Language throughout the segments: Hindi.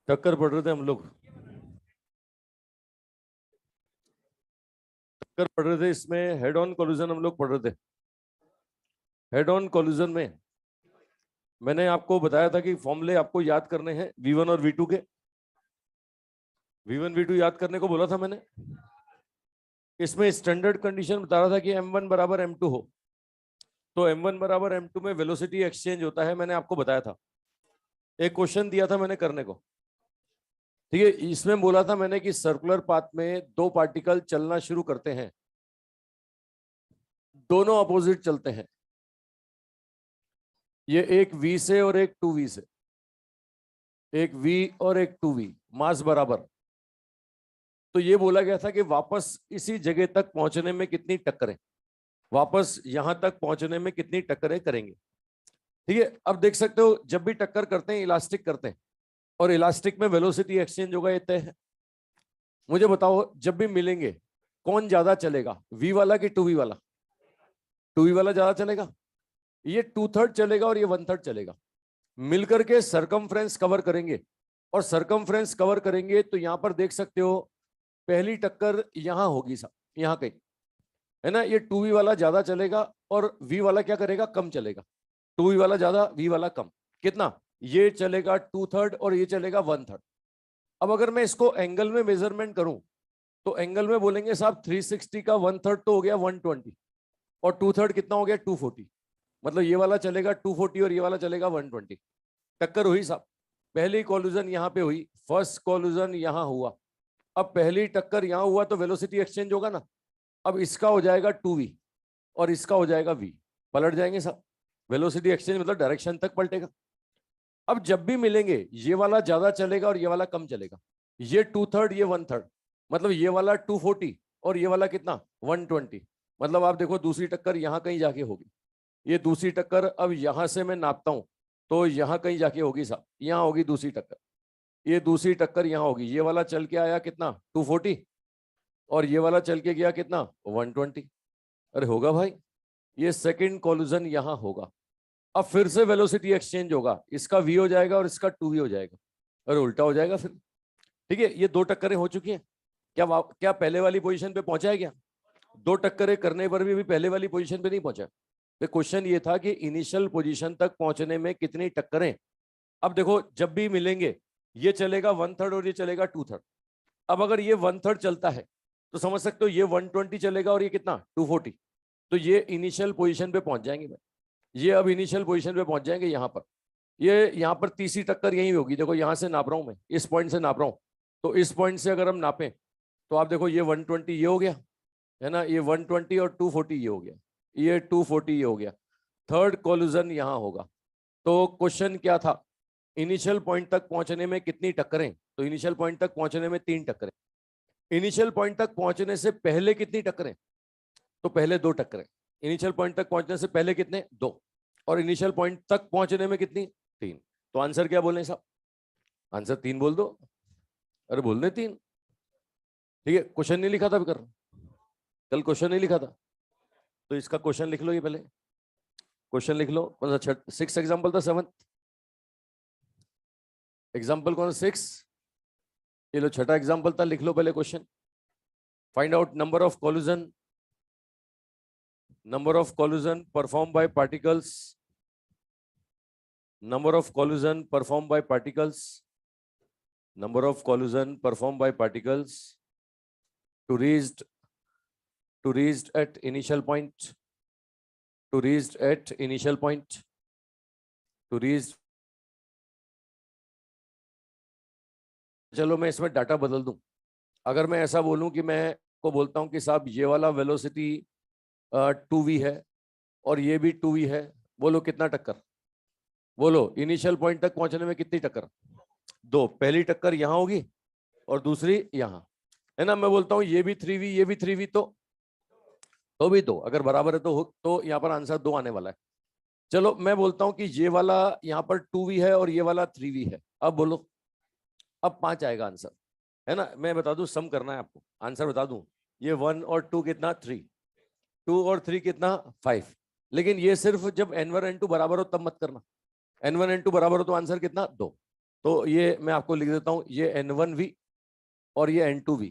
टक्कर पढ़ रहे थे हम लोग, टक्कर पढ़ रहे थे। इसमें हेड ऑन कोलिजन हम लोग पढ़ रहे थे। हेड ऑन कोलिजन में मैंने आपको बताया था कि फॉर्मूले आपको याद करने हैं V1 और V2 के। V1 V2 याद करने को बोला था मैंने। इसमें स्टैंडर्ड कंडीशन बता रहा था कि M1 बराबर M2 हो, तो M1 बराबर M2 में वेलोसिटी एक्सचेंज होता है, मैंने आपको बताया था। एक क्वेश्चन दिया था मैंने करने को, ठीक है। इसमें बोला था मैंने कि सर्कुलर पाथ में दो पार्टिकल चलना शुरू करते हैं, दोनों अपोजिट चलते हैं। ये एक V से और एक 2V से, एक V और एक 2V, मास बराबर। तो ये बोला गया था कि वापस इसी जगह तक पहुंचने में कितनी टक्करें, वापस यहां तक पहुंचने में कितनी टक्करें करेंगे, ठीक है। अब देख सकते हो जब भी टक्कर करते हैं इलास्टिक करते हैं, और इलास्टिक में वेलोसिटी एक्सचेंज होगा, ये तय है। मुझे बताओ जब भी मिलेंगे कौन ज्यादा चलेगा, V वाला कि 2V वाला? 2V वाला ज्यादा चलेगा। ये 2/3 चलेगा और ये 1/3 चलेगा, मिलकर के सरकमफ्रेंस कवर करेंगे। और सरकमफ्रेंस कवर करेंगे तो यहां पर देख सकते हो पहली टक्कर यहां होगी, सब यहां कहीं है ना। ये 2V वाला ज्यादा चलेगा और V वाला क्या करेगा, कम चलेगा। 2V वाला ज्यादा, V वाला कम। कितना? ये चलेगा 2/3 और ये चलेगा 1/3। अब अगर मैं इसको एंगल में मेजरमेंट करूं तो एंगल में बोलेंगे साहब 360 का 1/3 तो हो गया 120, और 2/3 कितना हो गया 240। मतलब ये वाला चलेगा 240 और ये वाला चलेगा 120। टक्कर हुई साहब, पहली कॉल्यूजन यहां पे हुई, फर्स्ट कॉल्यूजन यहां हुआ। अब पहली टक्कर यहां हुआ तो वेलोसिटी एक्सचेंज होगा ना। अब इसका हो जाएगा 2V और इसका हो जाएगा V, पलट जाएंगे साहब। वेलोसिटी एक्सचेंज मतलब डायरेक्शन तक पलटेगा। अब जब भी मिलेंगे ये वाला ज्यादा चलेगा और ये वाला कम चलेगा। ये 2/3 ये 1/3, मतलब ये वाला 240 और ये वाला कितना 120। मतलब आप देखो दूसरी टक्कर यहां कहीं जाके होगी। ये दूसरी टक्कर अब यहां से मैं नापता हूं तो यहां कहीं जाके होगी साहब, यहां होगी दूसरी टक्कर। ये दूसरी टक्कर यहां होगी, ये वाला चल के आया कितना 240 और ये वाला चल के गया कितना 120। अरे होगा भाई, ये सेकंड कोलिजन यहां होगा। अब फिर से वेलोसिटी एक्सचेंज होगा, इसका V हो जाएगा और इसका 2V हो जाएगा, और उल्टा हो जाएगा फिर, ठीक है। ये दो टक्करें हो चुकी हैं। क्या क्या पहले वाली पोजीशन पे पहुंचा है क्या? दो टक्करें करने पर भी पहले वाली पोजीशन पे नहीं पहुंचा। तो क्वेश्चन ये था कि इनिशियल पोजीशन तक पहुंचने में कितनी टक्करें। अब देखो जब भी मिलेंगे ये चलेगा 1/3 और ये चलेगा 2/3। अब अगर ये 1/3 चलता है तो समझ सकते हो ये 120 चलेगा और ये कितना 240। तो ये इनिशियल पोजीशन पे पहुंच जाएंगे भाई, ये अब इनिशियल पोजीशन पे पहुंच जाएंगे। यहाँ पर ये यहाँ पर तीसरी टक्कर यही होगी। देखो यहाँ से नाप रहा हूं मैं, इस पॉइंट से नाप रहा हूं, तो इस पॉइंट से अगर हम नापें तो आप देखो ये 120 ये हो गया है ना, ये 120 और 240 ये हो गया, ये 240 ये हो गया। थर्ड कोलिजन यहाँ होगा। तो क्वेश्चन क्या था, इनिशियल पॉइंट तक पहुंचने में कितनी टक्करें? तो इनिशियल पॉइंट तक पहुंचने में 3 टक्करें। इनिशियल पॉइंट तक पहुंचने से पहले कितनी टक्करें? तो पहले 2 टक्करें। इनिशियल पॉइंट तक पहुंचने से पहले कितने 2, और इनिशियल पॉइंट तक पहुंचने में कितनी 3। तो आंसर क्या बोले साहब? आंसर 3 बोल दो। अरे बोल दे 3, ठीक है। क्वेश्चन नहीं लिखा था कर, कल क्वेश्चन नहीं लिखा था तो इसका क्वेश्चन लिख लो। ये पहले क्वेश्चन लिख लो। कौन सा 6 एग्जाम्पल था, 7 एग्जाम्पल कौन सा 6? ये लो छठा एग्जाम्पल था, लिख लो पहले question. Find out number of collision, number of collision performed by particles, number of collision performed by particles, number of collision performed by particles to reached at initial point, to reached at initial point, to reached। चलो मैं इसमें डाटा बदल दूं। अगर मैं ऐसा बोलूं कि मैं को बोलता हूं कि साहब ये वाला वेलोसिटी 2V है और ये भी 2V है, बोलो कितना टक्कर? बोलो इनिशियल पॉइंट तक पहुंचने में कितनी टक्कर? 2। पहली टक्कर यहां होगी और दूसरी यहां, है ना। मैं बोलता हूं ये भी 3V ये भी 3V, तो भी 2। अगर बराबर है तो यहां पर आंसर 2 आने वाला है। चलो मैं बोलता हूं कि ये वाला यहां पर 2V है और ये वाला 3V है। अब बोलो, अब 5 आएगा आंसर, है ना। मैं बता दूं, सम करना है आपको, आंसर बता दूं। ये 1 और 2 कितना 3, 2 और 3 कितना 5। लेकिन ये सिर्फ जब n1 n2 बराबर हो तब मत करना। n1 n2 बराबर हो तो आंसर कितना 2। तो ये मैं आपको लिख देता हूं, ये N1V और ये N2V,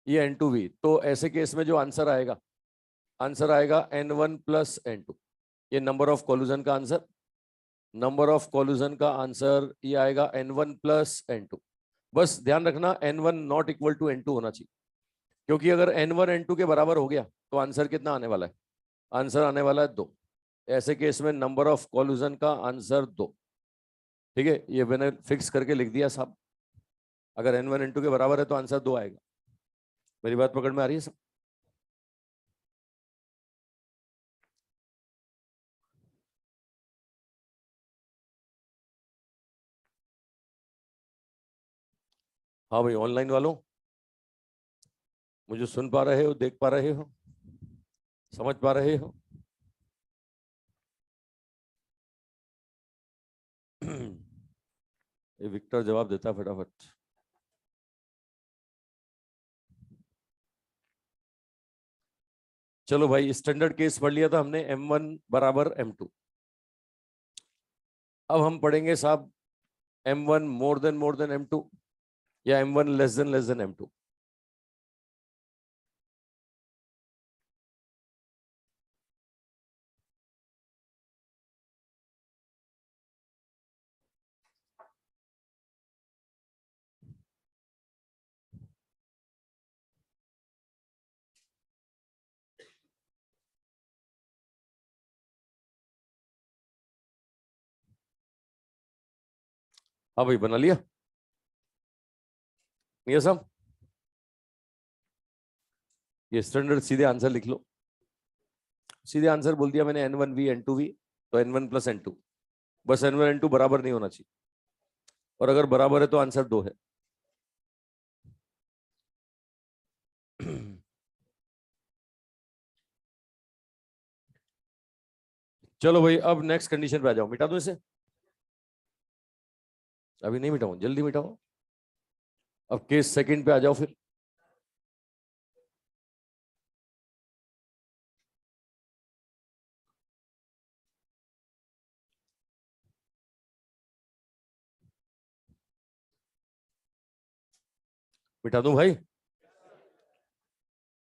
ये N2V। तो ऐसे केस में जो आंसर आएगा, आंसर आएगा N1 प्लस N2। ये नंबर ऑफ कॉल्यूजन का आंसर, नंबर ऑफ कॉल्यूजन का आंसर ये आएगा N1 प्लस N2। बस ध्यान रखना N1 not equal to N2 होना चाहिए, क्योंकि अगर N1 N2 के बराबर हो गया तो आंसर कितना आने वाला है? आंसर आने वाला है 2। ऐसे केस में नंबर ऑफ कॉल्यूजन का आंसर 2। ठीक है, ये मैंने फिक्स करके लिख दिया साहब। अगर N1 N2 के बराबर है तो आंसर 2 आएगा। मेरी बात पकड़ में आ रही है सब? हाँ भाई, ऑनलाइन वालों मुझे सुन पा रहे हो, देख पा रहे हो, समझ पा रहे हो? ये विक्टर जवाब देता है फटाफट। चलो भाई, स्टैंडर्ड केस पढ़ लिया था हमने, M1 बराबर M2। अब हम पढ़ेंगे साहब M1 मोर देन M2 या M1 लेस देन M2। हाँ भाई, बना लिया? ये सब ये स्टैंडर्ड सीधे आंसर लिख लो। सीधे आंसर बोल दिया मैंने, N1V N2V, तो N1 प्लस N2। बस N1 N2 बराबर नहीं होना चाहिए, और अगर बराबर है तो आंसर 2 है। चलो भाई, अब नेक्स्ट कंडीशन पे आ जाओ। मिटा दो इसे? अभी नहीं मिटाऊं, जल्दी मिटाओ। अब केस सेकंड पे आ जाओ फिर। मिटा दूं भाई?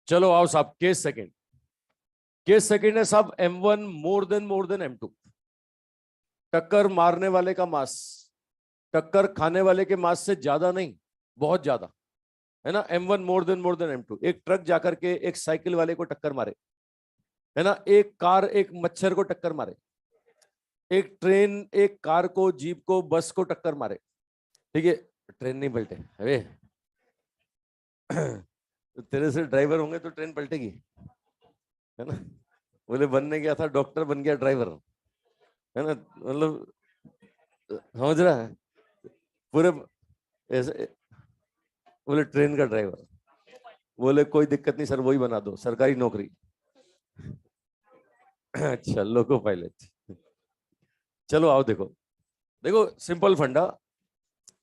चलो आओ साहब, केस सेकंड। केस सेकंड है साहब M1 मोर देन M2। टक्कर मारने वाले का मास टक्कर खाने वाले के मास से ज्यादा नहीं, बहुत ज्यादा है ना। M1 more than M2। एक ट्रक जाकर के एक साइकिल वाले को टक्कर मारे, है ना। एक कार एक मच्छर को टक्कर मारे, एक ट्रेन एक कार को, जीप को, बस को टक्कर मारे। ठीक है, ट्रेन नहीं पलटे। अरे तो तेरे से ड्राइवर होंगे तो ट्रेन पलटेगी, है ना। बोले बनने गया था डॉक्टर, बन गया ड्राइवर, है ना। मतलब समझ रहा है पूरे ऐसे। बोले ट्रेन का ड्राइवर, बोले कोई दिक्कत नहीं सर, वही बना दो, सरकारी नौकरी। अच्छा, लोको पायलट। चलो आओ, देखो देखो सिंपल फंडा।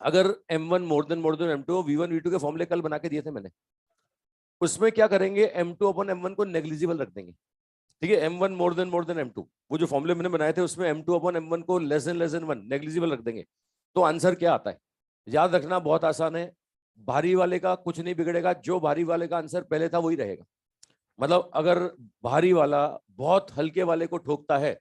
अगर M1 more than M2, V1 V2 के फॉर्मूले कल बना के दिए थे मैंने। उसमें क्या करेंगे, M2 अपन M1 को नेग्लिजिबल रख देंगे। ठीक है, M1 मोर देन M2, वो जो फॉर्मूले मैंने बनाए थे उसमें M2 अपन M1 को लेस देन 1 नेग्लिजिबल रख देंगे। तो आंसर क्या आता है? याद रखना, बहुत आसान है। भारी वाले का कुछ नहीं बिगड़ेगा, जो भारी वाले का आंसर पहले था वही रहेगा। मतलब अगर भारी वाला बहुत हल्के वाले को ठोकता है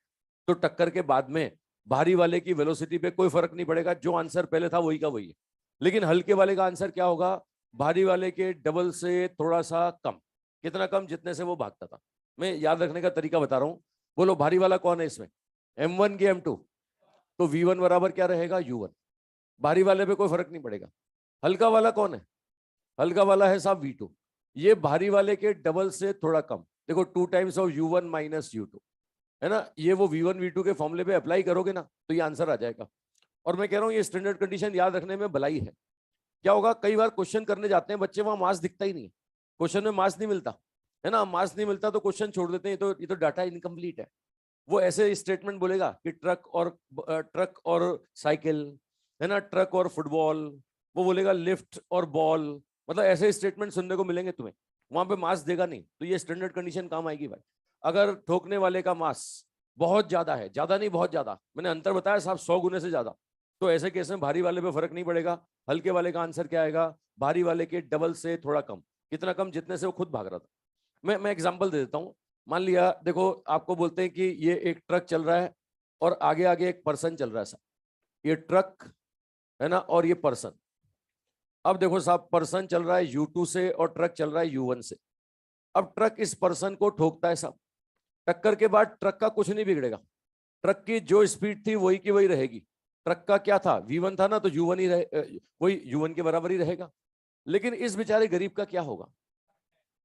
तो टक्कर के बाद में भारी वाले की वेलोसिटी पे कोई फर्क नहीं पड़ेगा, जो आंसर पहले था वही का वही है। लेकिन हल्के वाले का आंसर क्या होगा? भारी वाले के डबल से थोड़ा सा कम। कितना कम? जितने से वो भागता था। मैं याद रखने का तरीका बता रहा हूं। बोलो भारी वाला कौन है इसमें? M1 की M2। तो V1 बराबर क्या रहेगा? U1। भारी वाले पे कोई फर्क नहीं पड़ेगा। हल्का वाला कौन है? हल्का वाला है साहब V2। ये भारी वाले के डबल से थोड़ा कम। देखो 2 times of U1 minus U2, है ना। ये वो V1 V2 के फॉर्मूले पे अप्लाई करोगे ना तो ये आंसर आ जाएगा। और मैं कह रहा हूँ ये स्टैंडर्ड कंडीशन याद रखने में भलाई है। क्या होगा, कई बार क्वेश्चन करने जाते हैं बच्चे, वहां मार्क्स दिखता ही नहीं है, क्वेश्चन में मार्क्स नहीं मिलता, है ना। मार्क्स नहीं मिलता तो क्वेश्चन छोड़ देते हैं, ये तो डाटा इनकम्प्लीट है। वो ऐसे स्टेटमेंट बोलेगा कि ट्रक और साइकिल, है ना, ट्रक और फुटबॉल, वो बोलेगा लिफ्ट और बॉल। मतलब ऐसे स्टेटमेंट सुनने को मिलेंगे तुम्हें, वहां पे मास देगा नहीं। तो ये स्टैंडर्ड कंडीशन काम आएगी भाई। अगर ठोकने वाले का मास बहुत ज्यादा है, ज्यादा नहीं बहुत ज्यादा, मैंने अंतर बताया साहब, 100 गुने से ज्यादा, तो ऐसे केस में भारी वाले पे फर्क नहीं पड़ेगा, हल्के वाले का आंसर क्या आएगा, भारी वाले के डबल से थोड़ा कम। कितना कम? जितने से वो खुद भाग रहा था। मैं एग्जांपल दे देता हूँ। मान लिया, देखो आपको बोलते हैं कि ये एक ट्रक चल रहा है और आगे आगे एक पर्सन चल रहा है साहब। ये ट्रक है ना, और ये पर्सन। अब देखो साहब, पर्सन चल रहा है U2 से और ट्रक चल रहा है U1 से। अब ट्रक इस पर्सन को ठोकता है साहब। टक्कर के बाद ट्रक का कुछ नहीं बिगड़ेगा, ट्रक की जो स्पीड थी वही की वही रहेगी। ट्रक का क्या था, V1 था ना, तो U1 ही वही U1 के बराबर ही रहेगा। लेकिन इस बेचारे गरीब का क्या होगा,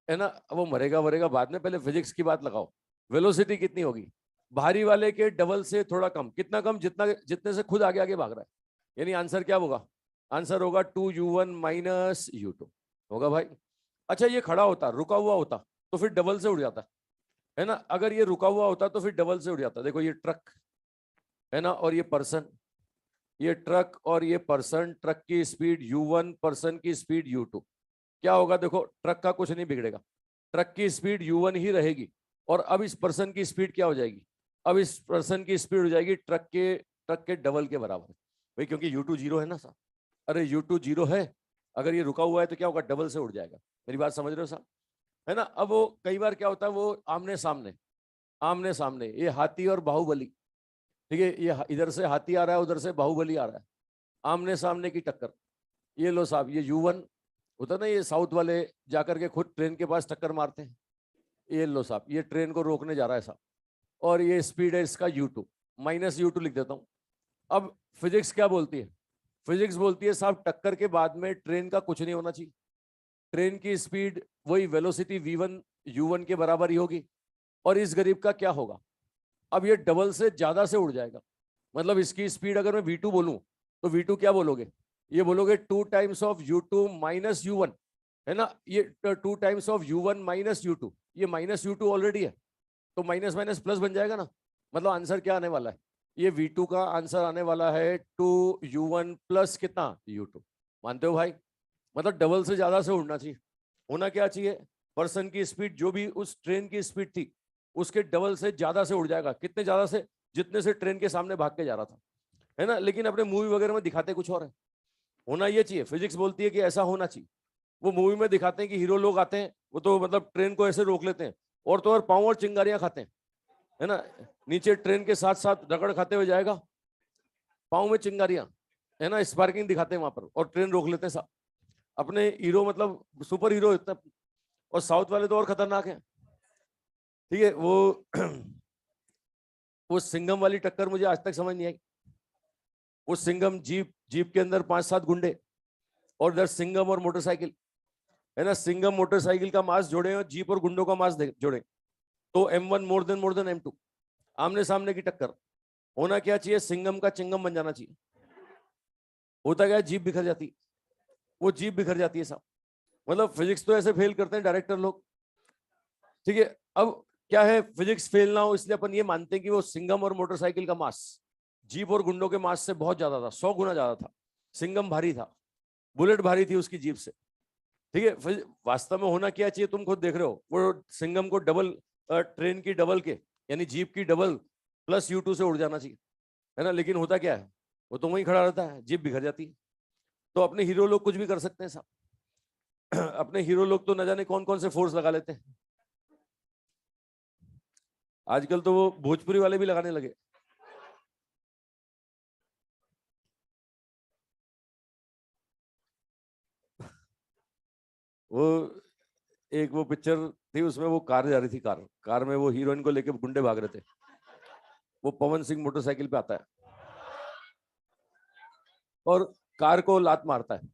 है ना, वो मरेगा वरेगा बाद में, पहले फिजिक्स की बात लगाओ। वेलोसिटी कितनी होगी, भारी वाले के डबल से थोड़ा कम। कितना कम? जितना जितने से खुद आगे आगे भाग रहा है। यानी आंसर क्या होगा, आंसर होगा 2U1 माइनस U2 होगा भाई। अच्छा, ये खड़ा होता, रुका हुआ होता, तो फिर डबल से उड़ जाता, है ना। अगर ये रुका हुआ होता तो फिर डबल से उड़ जाता। देखो ये ट्रक है ना, और ये पर्सन, ये ट्रक और ये पर्सन, ट्रक की स्पीड U1, पर्सन की स्पीड U2। क्या होगा, देखो ट्रक का कुछ नहीं बिगड़ेगा, ट्रक की स्पीड U1 ही रहेगी। और अब इस पर्सन की स्पीड क्या हो जाएगी, अब इस पर्सन की स्पीड हो जाएगी ट्रक के डबल के बराबर भाई, क्योंकि U2 जीरो है ना साहब। अरे U2 जीरो है, अगर ये रुका हुआ है तो क्या होगा, डबल से उड़ जाएगा। मेरी बात समझ रहे हो साहब, है ना। अब वो कई बार क्या होता है, वो आमने सामने, आमने सामने, ये हाथी और बाहुबली, ठीक है, ये इधर से हाथी आ रहा है, उधर से बाहुबली आ रहा है, आमने सामने की टक्कर। ये लो साहब, ये U1 होता ना, ये साउथ वाले जाकर के खुद ट्रेन के पास टक्कर मारते हैं। ये लो साहब, ये ट्रेन को रोकने जा रहा है साहब, और ये स्पीड है इसका U2, माइनस U2 लिख देता हूं। अब फिजिक्स क्या बोलती है, फिजिक्स बोलती है साहब टक्कर के बाद में ट्रेन का कुछ नहीं होना चाहिए, ट्रेन की स्पीड वही वेलोसिटी V1 U1 के बराबर ही होगी। और इस गरीब का क्या होगा, अब ये डबल से ज्यादा से उड़ जाएगा। मतलब इसकी स्पीड अगर मैं V2 बोलूं तो V2 क्या बोलोगे, ये बोलोगे 2 times of U2 minus U1, है ना। ये 2 times of U1 minus U2, ये माइनस U2 ऑलरेडी है, तो माइनस माइनस प्लस बन जाएगा ना। मतलब आंसर क्या आने वाला है, ये V2 का आंसर आने वाला है 2U1 प्लस कितना, U2। मानते हो भाई, मतलब डबल से ज्यादा से उड़ना चाहिए। होना क्या चाहिए, पर्सन की स्पीड जो भी उस ट्रेन की स्पीड थी उसके डबल से ज्यादा से उड़ जाएगा। कितने ज्यादा से, जितने से ट्रेन के सामने भाग के जा रहा था, है ना। लेकिन अपने मूवी वगैरह में दिखाते कुछ और है, होना ये चाहिए, फिजिक्स बोलती है कि ऐसा होना चाहिए। वो मूवी में दिखाते हैं कि हीरो लोग आते हैं, वो तो मतलब ट्रेन को ऐसे रोक लेते हैं, और तो और पाँव और चिंगारियां खाते हैं, है ना। नीचे ट्रेन के साथ साथ रगड़ खाते हुए जाएगा, पाँव में चिंगारियां, है ना, स्पार्किंग दिखाते हैं वहां पर, और ट्रेन रोक लेते हैं साहब। अपने हीरो मतलब सुपर हीरो इतना। और साउथ वाले तो और खतरनाक हैं, ठीक है। वो वो सिंघम वाली टक्कर मुझे आज तक समझ नहीं आई। वो सिंघम जीप, जीप के अंदर 5-7 गुंडे, और इधर सिंघम और मोटरसाइकिल, है ना। सिंघम मोटरसाइकिल का मास जोड़े और जीप और गुंडों का मास जोड़े, तो M1 मोर देन M2, आमने सामने की टक्कर। होना क्या चाहिए, सिंघम का चिंगम बन जाना चाहिए। होता क्या, जीप बिखर जाती, वो जीप बिखर जाती है साहब। मतलब फिजिक्स तो ऐसे फेल करते हैं डायरेक्टर लोग, ठीक है। अब क्या है, फिजिक्स फेल ना हो इसलिए अपन ये मानते हैं कि वो सिंघम और मोटरसाइकिल का मास जीप और गुंडों के मास से बहुत ज्यादा था, 100 गुना ज्यादा था। सिंघम भारी था, बुलेट भारी थी उसकी जीप से, ठीक है। फिर वास्तव में होना क्या चाहिए, तुम खुद देख रहे हो, वो सिंघम को डबल, ट्रेन की डबल के, यानी जीप की डबल प्लस U2 से उड़ जाना चाहिए, है ना। लेकिन होता क्या है, वो तो वहीं खड़ा रहता है, जीप बिखर जाती है। तो अपने हीरो लोग कुछ भी कर सकते हैं साहब। अपने हीरो लोग तो न जाने कौन कौन से फोर्स लगा लेते हैं। आजकल तो वो भोजपुरी वाले भी लगाने लगे। वो एक वो पिक्चर थी, उसमें वो कार जा रही थी, कार कार में वो हीरोइन को लेके गुंडे भाग रहे थे, वो पवन सिंह मोटरसाइकिल पे आता है और कार को लात मारता है,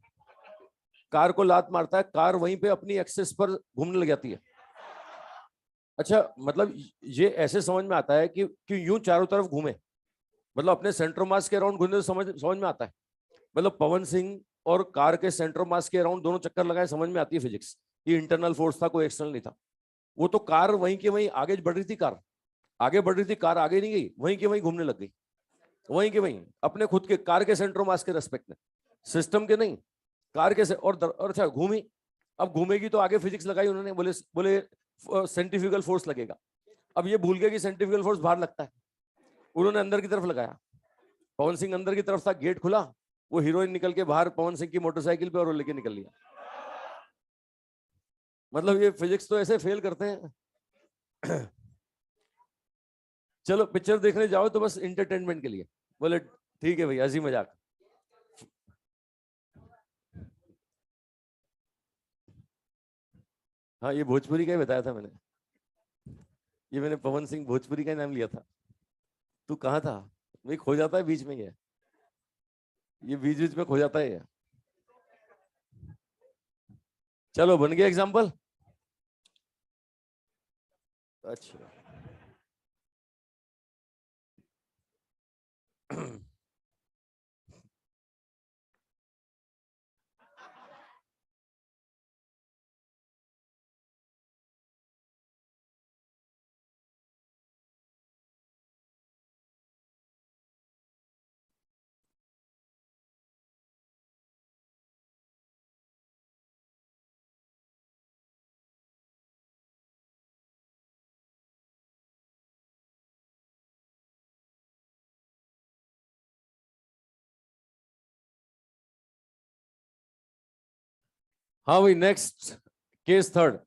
कार को लात मारता है, कार वहीं पे अपनी एक्सेस पर घूमने लग जाती है। अच्छा, मतलब ये ऐसे समझ में आता है कि यूं चारों तरफ घूमे, मतलब अपने सेंट्रो मास के अराउंड घूमने, तो समझ समझ में आता है। मतलब पवन सिंह और कार के सेंट्रो मास के अराउंड दोनों चक्कर लगाए, समझ में आती है फिजिक्स। ये इंटरनल फोर्स था, कोई एक्सटर्नल नहीं था। वो तो कार वहीं के वहीं आगे बढ़ रही थी, कार आगे बढ़ रही थी, कार आगे नहीं गई, वहीं के वहीं घूमने लग गई, वहीं के वहीं अपने खुद के कार के सेंट्रो मास के रेस्पेक्ट में, सिस्टम के नहीं, कार के से। और अच्छा घूमी, अब घूमेगी तो आगे फिजिक्स लगाई उन्होंने, बोले बोले सेंट्रीफ्यूगल फोर्स लगेगा। अब ये भूल गए कि सेंट्रीफ्यूगल फोर्स बाहर लगता है, उन्होंने अंदर की तरफ लगाया, पवन सिंह अंदर की तरफ था, गेट खुला, वो हीरोइन निकल के बाहर पवन सिंह की मोटरसाइकिल पे और वो लेके निकल लिया। मतलब ये फिजिक्स तो ऐसे फेल करते हैं। चलो पिक्चर देखने जाओ तो बस इंटरटेनमेंट के लिए। बोले ठीक है भाई, हंसी मजाक। हाँ ये भोजपुरी का ही बताया था मैंने, ये मैंने पवन सिंह भोजपुरी का ही नाम लिया था। तू कहाँ था भाई? खो जाता है बीच में, ये बीच बीच में खो जाता है ये। चलो बन गया एग्जाम्पल। अच्छा। हाँ भाई नेक्स्ट, केस थर्ड।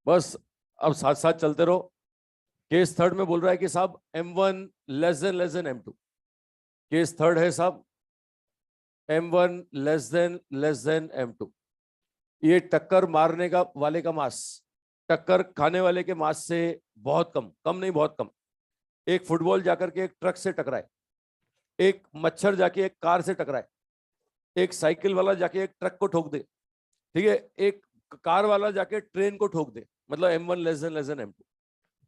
बस अब साथ साथ चलते रहो। केस थर्ड में बोल रहा है कि साहब M1 less than M2। Case third है साहब M1 लेस देन M2। ये टक्कर मारने का वाले का मास टक्कर खाने वाले के मास से बहुत कम, कम नहीं बहुत कम। एक फुटबॉल जाकर के एक ट्रक से टकराए, एक मच्छर जाके एक कार से टकराए, एक साइकिल वाला जाके एक ट्रक को ठोक दे, ठीक है, एक कार वाला जाके ट्रेन को ठोक दे, मतलब M1 लेस देन M2।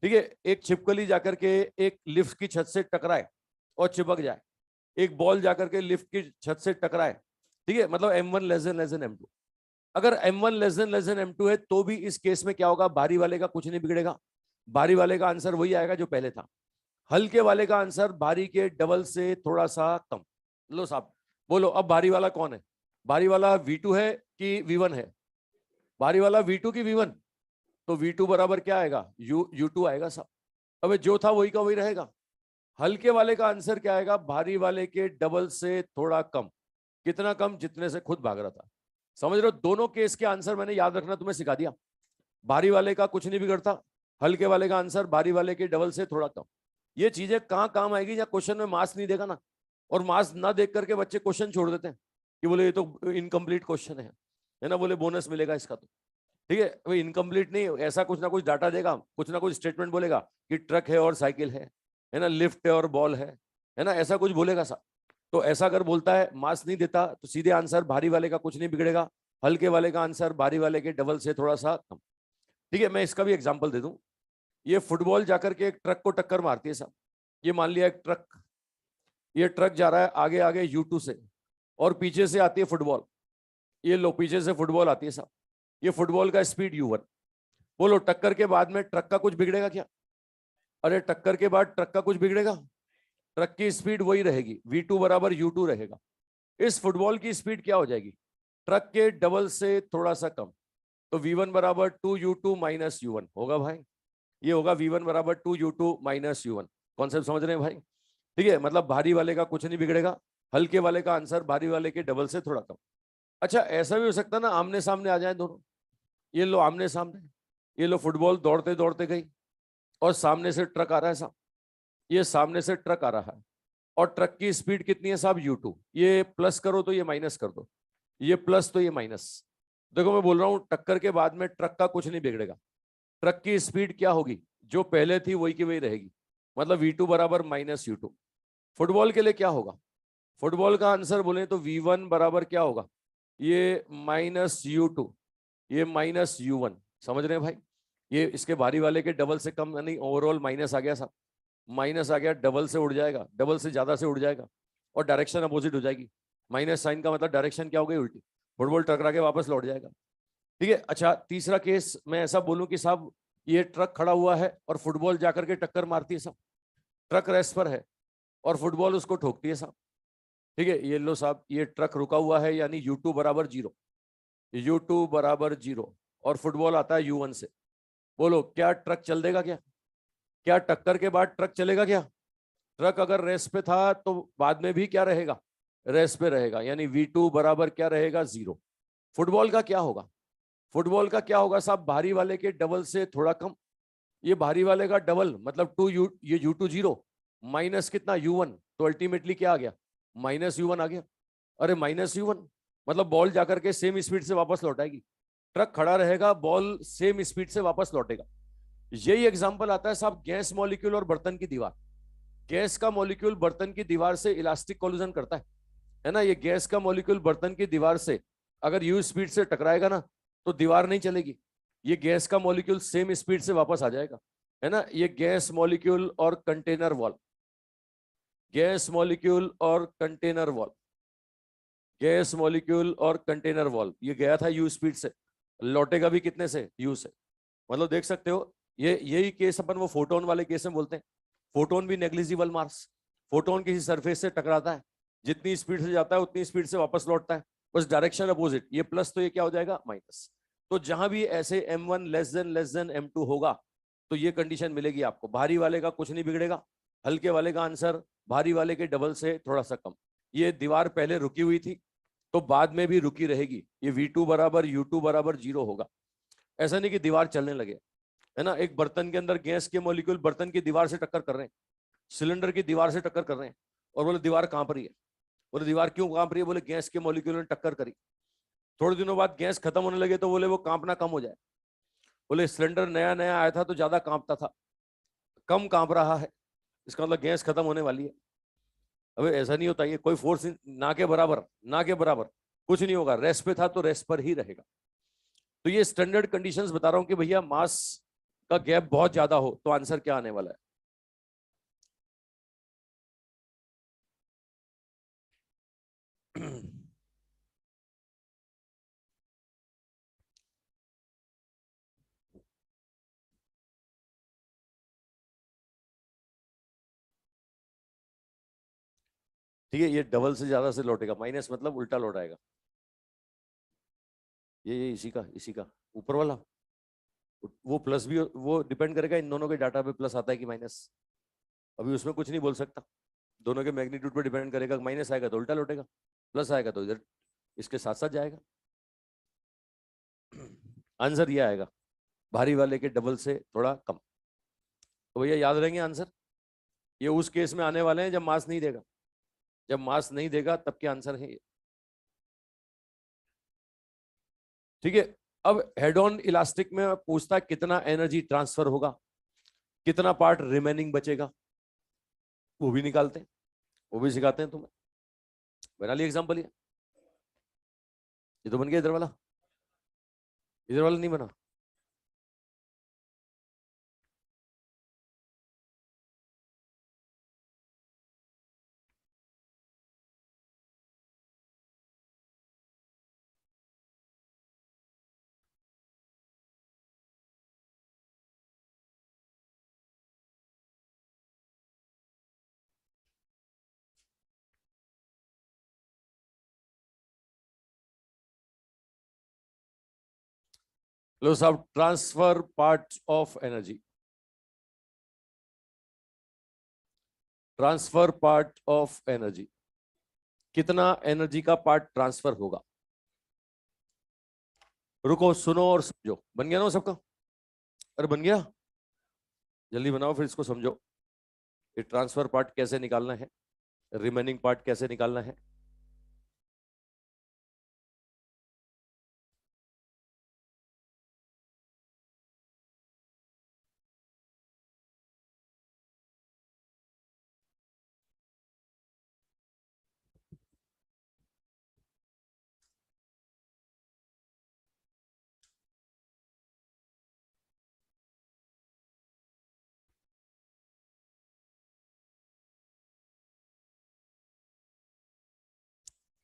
ठीक है, एक छिपकली जाकर के एक लिफ्ट की छत से टकराए और चिपक जाए, एक बॉल जाकर के लिफ्ट की छत से टकराए, ठीक है, मतलब M1 लेस देन M2। अगर M1 लेस देन M2 है तो भी इस केस में क्या होगा, बारी वाले का कुछ नहीं बिगड़ेगा। बारी वाले का आंसर वही आएगा जो पहले था। हल्के वाले का आंसर बारी के डबल से थोड़ा सा कम। लो साहब बोलो अब बारी वाला कौन है? बारी वाला V2 है कि V1 है? बारी वाला V2 की V1? तो V2 बराबर क्या आएगा, U2 आएगा साहब। अब जो था वही का वही रहेगा। हल्के वाले का आंसर क्या आएगा, भारी वाले के डबल से थोड़ा कम। कितना कम? जितने से खुद भाग रहा था। समझ रहे हो? दोनों केस के आंसर मैंने याद रखना तुम्हें सिखा दिया। भारी वाले का कुछ नहीं बिगड़ता, हल्के वाले का आंसर भारी वाले के डबल से थोड़ा कम। ये चीजें कहाँ काम आएगी? या क्वेश्चन में मार्क्स नहीं देगा ना, और मार्क्स ना देख करके बच्चे क्वेश्चन छोड़ देते हैं कि बोले ये तो इनकम्प्लीट क्वेश्चन है ना, बोले बोनस मिलेगा इसका। तो ठीक है भाई, इनकम्प्लीट नहीं, ऐसा कुछ ना कुछ डाटा देगा, कुछ ना कुछ स्टेटमेंट बोलेगा कि ट्रक है और साइकिल है ना, लिफ्ट है और बॉल है ना, ऐसा कुछ बोलेगा सा। तो ऐसा अगर बोलता है मार्क्स नहीं देता तो सीधे आंसर भारी वाले का कुछ नहीं बिगड़ेगा, हल्के वाले का आंसर भारी वाले के डबल से थोड़ा सा कम। ठीक है, मैं इसका भी एग्जाम्पल दे दूं। ये फुटबॉल जाकर के एक ट्रक को टक्कर मारती है साहब। ये मान लिया एक ट्रक, ये ट्रक जा रहा है आगे आगे U2 से, और पीछे से आती है फुटबॉल। ये लो पीछे से फुटबॉल आती है साहब। ये फुटबॉल का स्पीड U1। बोलो टक्कर के बाद में ट्रक का कुछ बिगड़ेगा क्या? अरे टक्कर के बाद ट्रक का कुछ बिगड़ेगा? ट्रक की स्पीड वही रहेगी, V2 बराबर U2 रहेगा। इस फुटबॉल की स्पीड क्या हो जाएगी, ट्रक के डबल से थोड़ा सा कम। तो V1 बराबर 2U2 माइनस U1 होगा भाई। ये होगा V1 बराबर 2U2 माइनस U1। कॉन्सेप्ट समझ रहे हैं भाई? ठीक है, मतलब भारी वाले का कुछ नहीं बिगड़ेगा, हल्के वाले का आंसर भारी वाले के डबल से थोड़ा कम। अच्छा ऐसा भी हो सकता है ना, आमने सामने आ जाए दोनों। ये लो आमने सामने, ये लो फुटबॉल दौड़ते दौड़ते गई और सामने से ट्रक आ रहा है साहब। ये सामने से ट्रक आ रहा है और ट्रक की स्पीड कितनी है साहब, U2। ये प्लस करो तो ये माइनस कर दो, ये प्लस तो ये माइनस। देखो मैं बोल रहा हूं टक्कर के बाद में ट्रक का कुछ नहीं बिगड़ेगा। ट्रक की स्पीड क्या होगी, जो पहले थी वही की वही रहेगी, मतलब V2 बराबर माइनस U2। फुटबॉल के लिए क्या होगा, फुटबॉल का आंसर बोले तो V1 बराबर क्या होगा, ये माइनस U2, ये माइनस U1। समझ रहे हैं भाई? ये इसके भारी वाले के डबल से कम, नहीं ओवरऑल माइनस आ गया साहब। माइनस आ गया, डबल से उड़ जाएगा, डबल से ज्यादा से उड़ जाएगा और डायरेक्शन अपोजिट हो जाएगी। माइनस साइन का मतलब डायरेक्शन क्या हो गई, उल्टी। फुटबॉल टकरा के वापस लौट जाएगा। ठीक है, अच्छा तीसरा केस मैं ऐसा बोलूं कि साहब ये ट्रक खड़ा हुआ है और फुटबॉल जाकर के टक्कर मारती है साहब। ट्रक रेस पर है और फुटबॉल उसको ठोकती है साहब। ठीक है, ये लो साहब, ये ट्रक रुका हुआ है यानी U2 बराबर 0, U2 बराबर 0, और फुटबॉल आता है U1 से। बोलो क्या ट्रक चल देगा क्या? क्या टक्कर के बाद ट्रक चलेगा क्या? ट्रक अगर रेस्ट पे था तो बाद में भी क्या रहेगा, रेस्ट पे रहेगा, यानी V2 बराबर क्या रहेगा, 0। फुटबॉल का क्या होगा, फुटबॉल का क्या होगा साहब, भारी वाले के डबल से थोड़ा कम, ये भारी वाले का डबल मतलब 2U, ये U2 0 माइनस कितना U1, तो अल्टीमेटली क्या आ गया, -U1 आ गया। अरे -U1 मतलब बॉल जाकर के सेम स्पीड से वापस लौटाएगी, ट्रक खड़ा रहेगा, बॉल सेम स्पीड से वापस लौटेगा। यही एग्जांपल आता है साहब गैस मॉलिक्यूल और बर्तन की दीवार। गैस का मॉलिक्यूल बर्तन की दीवार से इलास्टिक कोलिजन करता है ना, ये गैस का मॉलिक्यूल बर्तन की दीवार से अगर यू स्पीड से टकराएगा ना तो दीवार नहीं चलेगी, ये गैस का मॉलिक्यूल सेम स्पीड से वापस आ जाएगा, है ना। ये गैस मॉलिक्यूल और कंटेनर वॉल, गैस मॉलिक्यूल और कंटेनर वॉल, गैस मॉलिक्यूल और कंटेनर वॉल, ये गया था यू स्पीड से, लौटेगा भी कितने से, यू से। मतलब देख सकते हो, ये यही केस अपन वो फोटोन वाले केस में बोलते हैं। फोटोन भी नेग्लिजिबल मास, फोटोन किसी सरफेस से टकराता है, जितनी स्पीड से जाता है उतनी स्पीड से वापस लौटता है, बस डायरेक्शन अपोजिट, ये प्लस तो ये क्या हो जाएगा, माइनस। तो जहां भी ऐसे M1 लेस देन M2 होगा तो ये कंडीशन मिलेगी आपको, भारी वाले का कुछ नहीं बिगड़ेगा, हल्के वाले का आंसर भारी वाले के डबल से थोड़ा सा कम। ये दीवार पहले रुकी हुई थी तो बाद में भी रुकी रहेगी, ये V2 बराबर U2 बराबर 0 होगा। ऐसा नहीं कि दीवार चलने लगे, है ना। एक बर्तन के अंदर गैस के मॉलिक्यूल बर्तन की दीवार से टक्कर कर रहे हैं, सिलेंडर की दीवार से टक्कर कर रहे हैं, और बोले दीवार कांप रही है। बोले दीवार क्यों कांप रही है, बोले गैस के मॉलिक्यूल ने टक्कर करी। थोड़े दिनों बाद गैस खत्म होने लगे तो बोले वो कांपना कम हो जाए। बोले सिलेंडर नया नया आया था तो ज्यादा कांपता था, कम कांप रहा है, इसका मतलब गैस खत्म होने वाली है। अबे ऐसा नहीं होता, ये कोई फोर्स ना के बराबर, ना के बराबर कुछ नहीं होगा, रेस्ट पे था तो रेस्ट पर ही रहेगा। तो ये स्टैंडर्ड कंडीशंस बता रहा हूं कि भैया मास का गैप बहुत ज्यादा हो तो आंसर क्या आने वाला है। ठीक है, ये डबल से ज्यादा से लौटेगा, माइनस मतलब उल्टा लौटाएगा, ये इसी का ऊपर वाला, वो प्लस भी, वो डिपेंड करेगा इन दोनों के डाटा पे प्लस आता है कि माइनस, अभी उसमें कुछ नहीं बोल सकता, दोनों के मैग्नीट्यूड पे डिपेंड करेगा, माइनस आएगा तो उल्टा लौटेगा, प्लस आएगा तो इधर इसके साथ साथ जाएगा। आंसर ये आएगा, भारी वाले के डबल से थोड़ा कम। तो भैया याद रहेंगे आंसर, ये उस केस में आने वाले हैं जब मास नहीं देगा, जब मास नहीं देगा तब के आंसर है ये। ठीक है, अब हेड ऑन इलास्टिक में पूछता है कितना एनर्जी ट्रांसफर होगा, कितना पार्ट रिमेनिंग बचेगा, वो भी निकालते हैं, वो भी सिखाते हैं तुम्हें। बना लिया एग्जाम्पल, ये तो बन गया, इधर वाला नहीं बना। लो साहब, transfer part of energy, transfer part of energy, कितना एनर्जी का पार्ट ट्रांसफर होगा। रुको सुनो और समझो, बन गया ना सबका, अरे बन गया, जल्दी बनाओ फिर इसको समझो, ये ट्रांसफर पार्ट कैसे निकालना है, रिमेनिंग पार्ट कैसे निकालना है।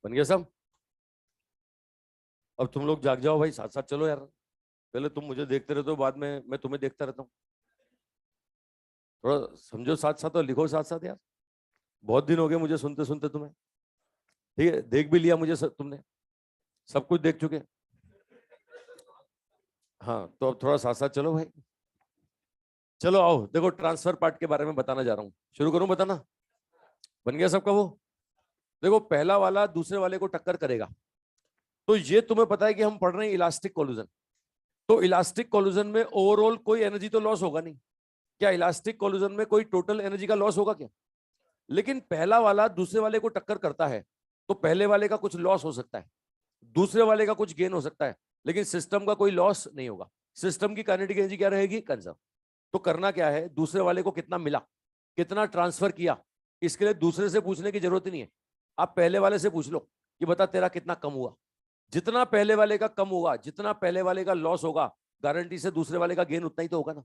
बन गया सब, अब तुम लोग जाग जाओ भाई, साथ साथ चलो यार, पहले तुम मुझे देखते रहते हो, बाद में मैं तुम्हें देखता रहता हूँ, थोड़ा समझो साथ साथ और लिखो साथ साथ यार, बहुत दिन हो गए मुझे सुनते सुनते तुम्हें। ठीक है, देख भी लिया मुझे तुमने, सब कुछ देख चुके। हाँ तो अब थोड़ा साथ साथ चलो भाई, चलो आओ देखो ट्रांसफर पार्ट के बारे में बताना जा रहा हूँ, शुरू करूँ बताना। बन गया सबका? वो देखो पहला वाला दूसरे वाले को टक्कर करेगा, तो ये तुम्हें पता है कि हम पढ़ रहे हैं इलास्टिक कोलिजन। तो इलास्टिक कोलिजन में ओवरऑल कोई एनर्जी तो लॉस होगा नहीं। क्या इलास्टिक कोलिजन में कोई टोटल एनर्जी का लॉस होगा क्या? लेकिन पहला वाला दूसरे वाले को टक्कर करता है, तो पहले वाले का कुछ लॉस हो सकता है, दूसरे वाले का कुछ गेन हो सकता है, लेकिन सिस्टम का कोई लॉस नहीं होगा। सिस्टम की काइनेटिक एनर्जी क्या रहेगी? कंजर्व। तो करना क्या है, दूसरे वाले को कितना मिला, कितना ट्रांसफर किया, इसके लिए दूसरे से पूछने की जरूरत ही नहीं है। आप पहले वाले से पूछ लो कि बता तेरा कितना कम हुआ। जितना पहले वाले का कम होगा, जितना पहले वाले का लॉस होगा, गारंटी से दूसरे वाले का गेन उतना ही तो होगा ना।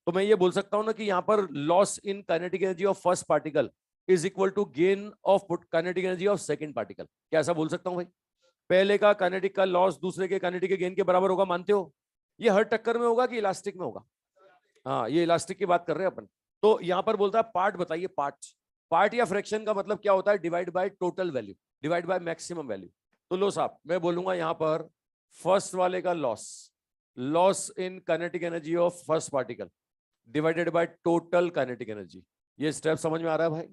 तो मैं ये बोल सकता हूं ना कि यहाँ पर loss in kinetic energy of first particle is equal to gain of kinetic energy of second particle. क्या ऐसा बोल सकता हूं भाई? पहले का काइनेटिक का लॉस दूसरे के काइनेटिक के गेन के बराबर होगा, मानते हो? ये हर टक्कर में होगा कि इलास्टिक में होगा? हाँ, ये इलास्टिक की बात कर रहे हैं अपन। तो यहाँ पर बोलता है पार्ट बताइए, पार्ट। पार्ट या फ्रैक्शन का मतलब क्या होता है? Divide by total value, divide by maximum value. तो लो साहब, मैं बोलूंगा यहाँ पर फर्स्ट वाले का loss, loss in kinetic energy of first particle divided by total kinetic energy. ये स्टेप समझ में आ रहा है भाई?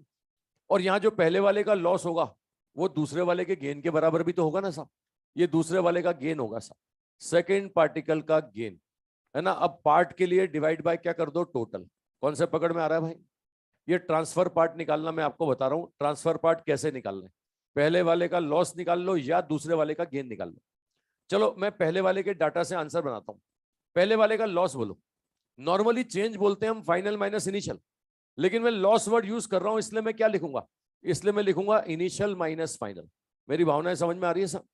और यहाँ जो पहले वाले का लॉस होगा वो दूसरे वाले के गेन के बराबर भी तो होगा ना साहब। ये दूसरे वाले का गेन होगा साहब, सेकेंड पार्टिकल का गेन, है ना। अब पार्ट के लिए डिवाइड बाय क्या कर दो? टोटल। कौन से पकड़ में आ रहा है भाई? ये ट्रांसफर पार्ट निकालना मैं आपको बता रहा हूं। ट्रांसफर पार्ट कैसे निकालना है? पहले वाले का लॉस निकाल लो या दूसरे वाले का गेन निकाल लो। चलो मैं पहले वाले के डाटा से आंसर बनाता हूं। पहले वाले का लॉस बोलो। नॉर्मली चेंज बोलते हैं हम फाइनल माइनस इनिशियल, लेकिन मैं लॉस वर्ड यूज कर रहा हूं, इसलिए मैं क्या लिखूंगा? इसलिए मैं लिखूंगा इनिशियल माइनस फाइनल। मेरी भावनाएं समझ में आ रही है सब?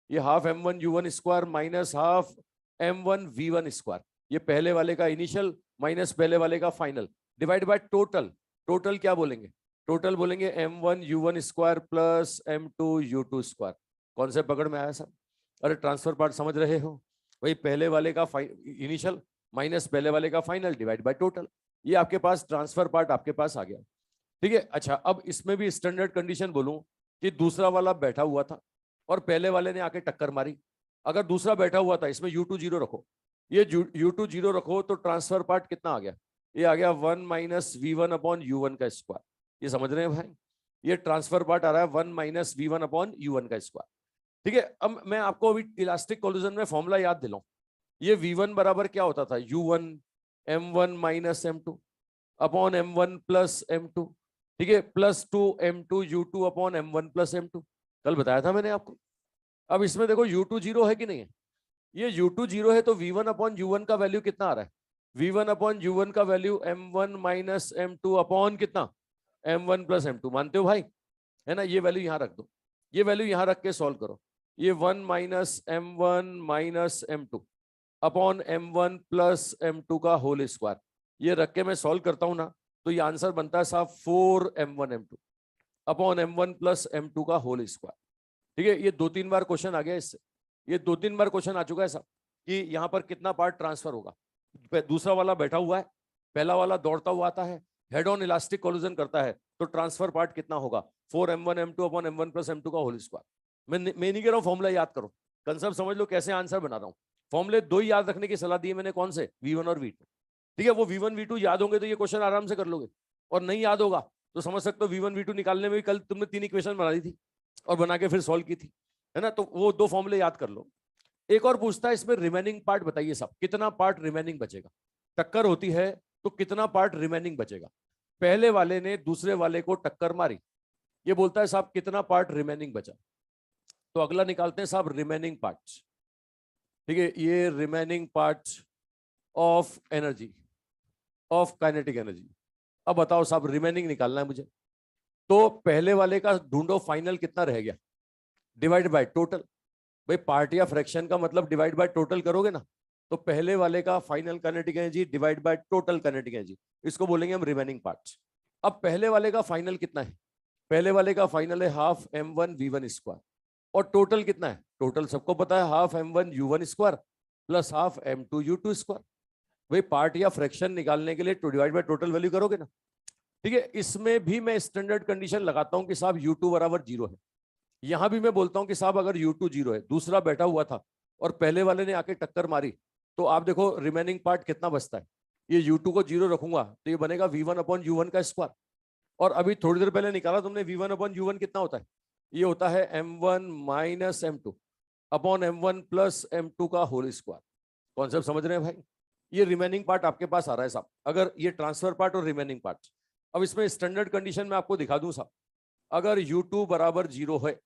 ये half m1 u1 square minus half m1 v1 square, ये पहले वाले का इनिशियल माइनस पहले वाले का final, divide by total. Total क्या बोलेंगे? टोटल बोलेंगे m1 u1 square plus m2 u2 square. कौन से पकड़ में आया सब? अरे ट्रांसफर पार्ट समझ रहे हो? वही पहले वाले का इनिशियल माइनस पहले वाले का फाइनल डिवाइड बाय टोटल। ये आपके पास ट्रांसफर पार्ट आपके पास आ गया, ठीक है। अच्छा, अब इसमें भी स्टैंडर्ड कंडीशन बोलूं कि दूसरा वाला बैठा हुआ था और पहले वाले ने आके टक्कर मारी। अगर दूसरा बैठा हुआ था, इसमें u2 जीरो रखो, ये u2 जीरो रखो, तो ट्रांसफर पार्ट कितना आ गया? ये आ गया 1 माइनस v1 अपॉन u1 का स्क्वायर। ये समझ रहे हैं भाई? ये ट्रांसफर पार्ट आ रहा है 1 माइनस v1 अपॉन u1 का स्क्वायर, ठीक है। अब मैं आपको अभी इलास्टिक कोलिजन में फॉर्मूला याद दिलाऊं। ये v1 बराबर क्या होता था? u1 m1 minus m2 upon m1 plus m2, ठीक है, plus 2 m2 u2 upon m1 plus m2। कल बताया था मैंने आपको। अब इसमें देखो u2 जीरो है कि नहीं है? ये u2 जीरो है तो v1 अपॉन u1 का वैल्यू कितना आ रहा है? v1 अपॉन u1 का value m1 minus m2 upon कितना? m1 plus m2। मानते हो भाई? है ना। ये वैल्यू यहाँ रख दो, ये वैल्यू यहाँ रख के सॉल्व करो। ये 1 minus m1 minus m2 upon m1 plus m2 का होल स्क्वायर, ये रख के मैं सॉल्व करता हूं ना, तो ये आंसर बनता है साहब 4m1 m2 upon m1 plus m2 का होल स्क्वायर, ठीक है। ये 2-3 बार क्वेश्चन आ गया इससे, ये 2-3 बार क्वेश्चन आ चुका है साहब कि यहाँ पर कितना पार्ट ट्रांसफर होगा। दूसरा वाला बैठा हुआ है, पहला वाला दौड़ता हुआ आता है, हेड ऑन इलास्टिक कोलिजन करता है, तो ट्रांसफर पार्ट कितना होगा? 4m1 m2 upon m1 plus m2 का होल स्क्वायर। मैं नहीं कह रहा हूँ फॉर्मूला याद करो, कंसेप्ट समझ लो कैसे आंसर बना रहा हूँ। फॉर्मूले दो ही याद रखने की सलाह दी है मैंने, कौन से? v1 और v2, ठीक है। वो v1 v2 याद होंगे तो ये क्वेश्चन आराम से कर लोगे, और नहीं याद होगा तो समझ सकते हो v1 v2 निकालने में भी कल तुमने 3 इक्वेशन बना दी थी और बना के फिर सॉल्व की थी, है ना। तो वो 2 फॉर्मूले याद कर लो। एक और पूछता है इसमें रिमेनिंग पार्ट बताइए साहब, कितना पार्ट रिमेनिंग बचेगा? टक्कर होती है तो कितना पार्ट रिमेनिंग बचेगा? पहले वाले ने दूसरे वाले को टक्कर मारी, ये बोलता है साहब कितना पार्ट रिमेनिंग बचा। तो अगला निकालते हैं साहब रिमेनिंग पार्ट, ठीक है। ये remaining part of energy, of kinetic energy. अब बताओ साहब, रिमेनिंग निकालना है मुझे, तो पहले वाले का ढूंढो फाइनल कितना रह गया, डिवाइड बाय टोटल। भाई पार्ट या फ्रैक्शन का मतलब डिवाइड बाय टोटल करोगे ना, तो पहले वाले का final kinetic energy divide by total kinetic energy, इसको बोलेंगे हम रिमेनिंग पार्ट। अब पहले वाले का फाइनल कितना है? पहले वाले का फाइनल है हाफ m1 v1 स्क्वायर, और टोटल कितना है? टोटल सबको पता है half m1 u1 square plus half m2 u2 square. भाई पार्ट या फ्रैक्शन निकालने के लिए to divide by total value करोगे ना, ठीक है। इसमें भी मैं स्टैंडर्ड कंडीशन लगाता हूं कि साहब u2 बराबर जीरो है। यहां भी मैं बोलता हूं कि साहब अगर u2 जीरो है, दूसरा बैठा हुआ था और पहले वाले ने आके टक्कर मारी, तो आप देखो रिमेनिंग पार्ट कितना बचता है। ये u2 को जीरो रखूंगा तो ये बनेगा v1 अपॉन u1 का स्क्वायर, और अभी थोड़ी देर पहले निकाला तुमने V1 अपॉन U1 कितना होता है? ये होता है M1 minus M2 upon M1 plus M2 का होल स्क्वायर। कॉन्सेप्ट समझ रहे हैं भाई? ये रिमेनिंग पार्ट आपके पास आ रहा है साहब, अगर ये ट्रांसफर पार्ट और रिमेनिंग पार्ट। अब इसमें स्टैंडर्ड कंडीशन में आपको दिखा दूं साहब, अगर U2 बराबर 0 है,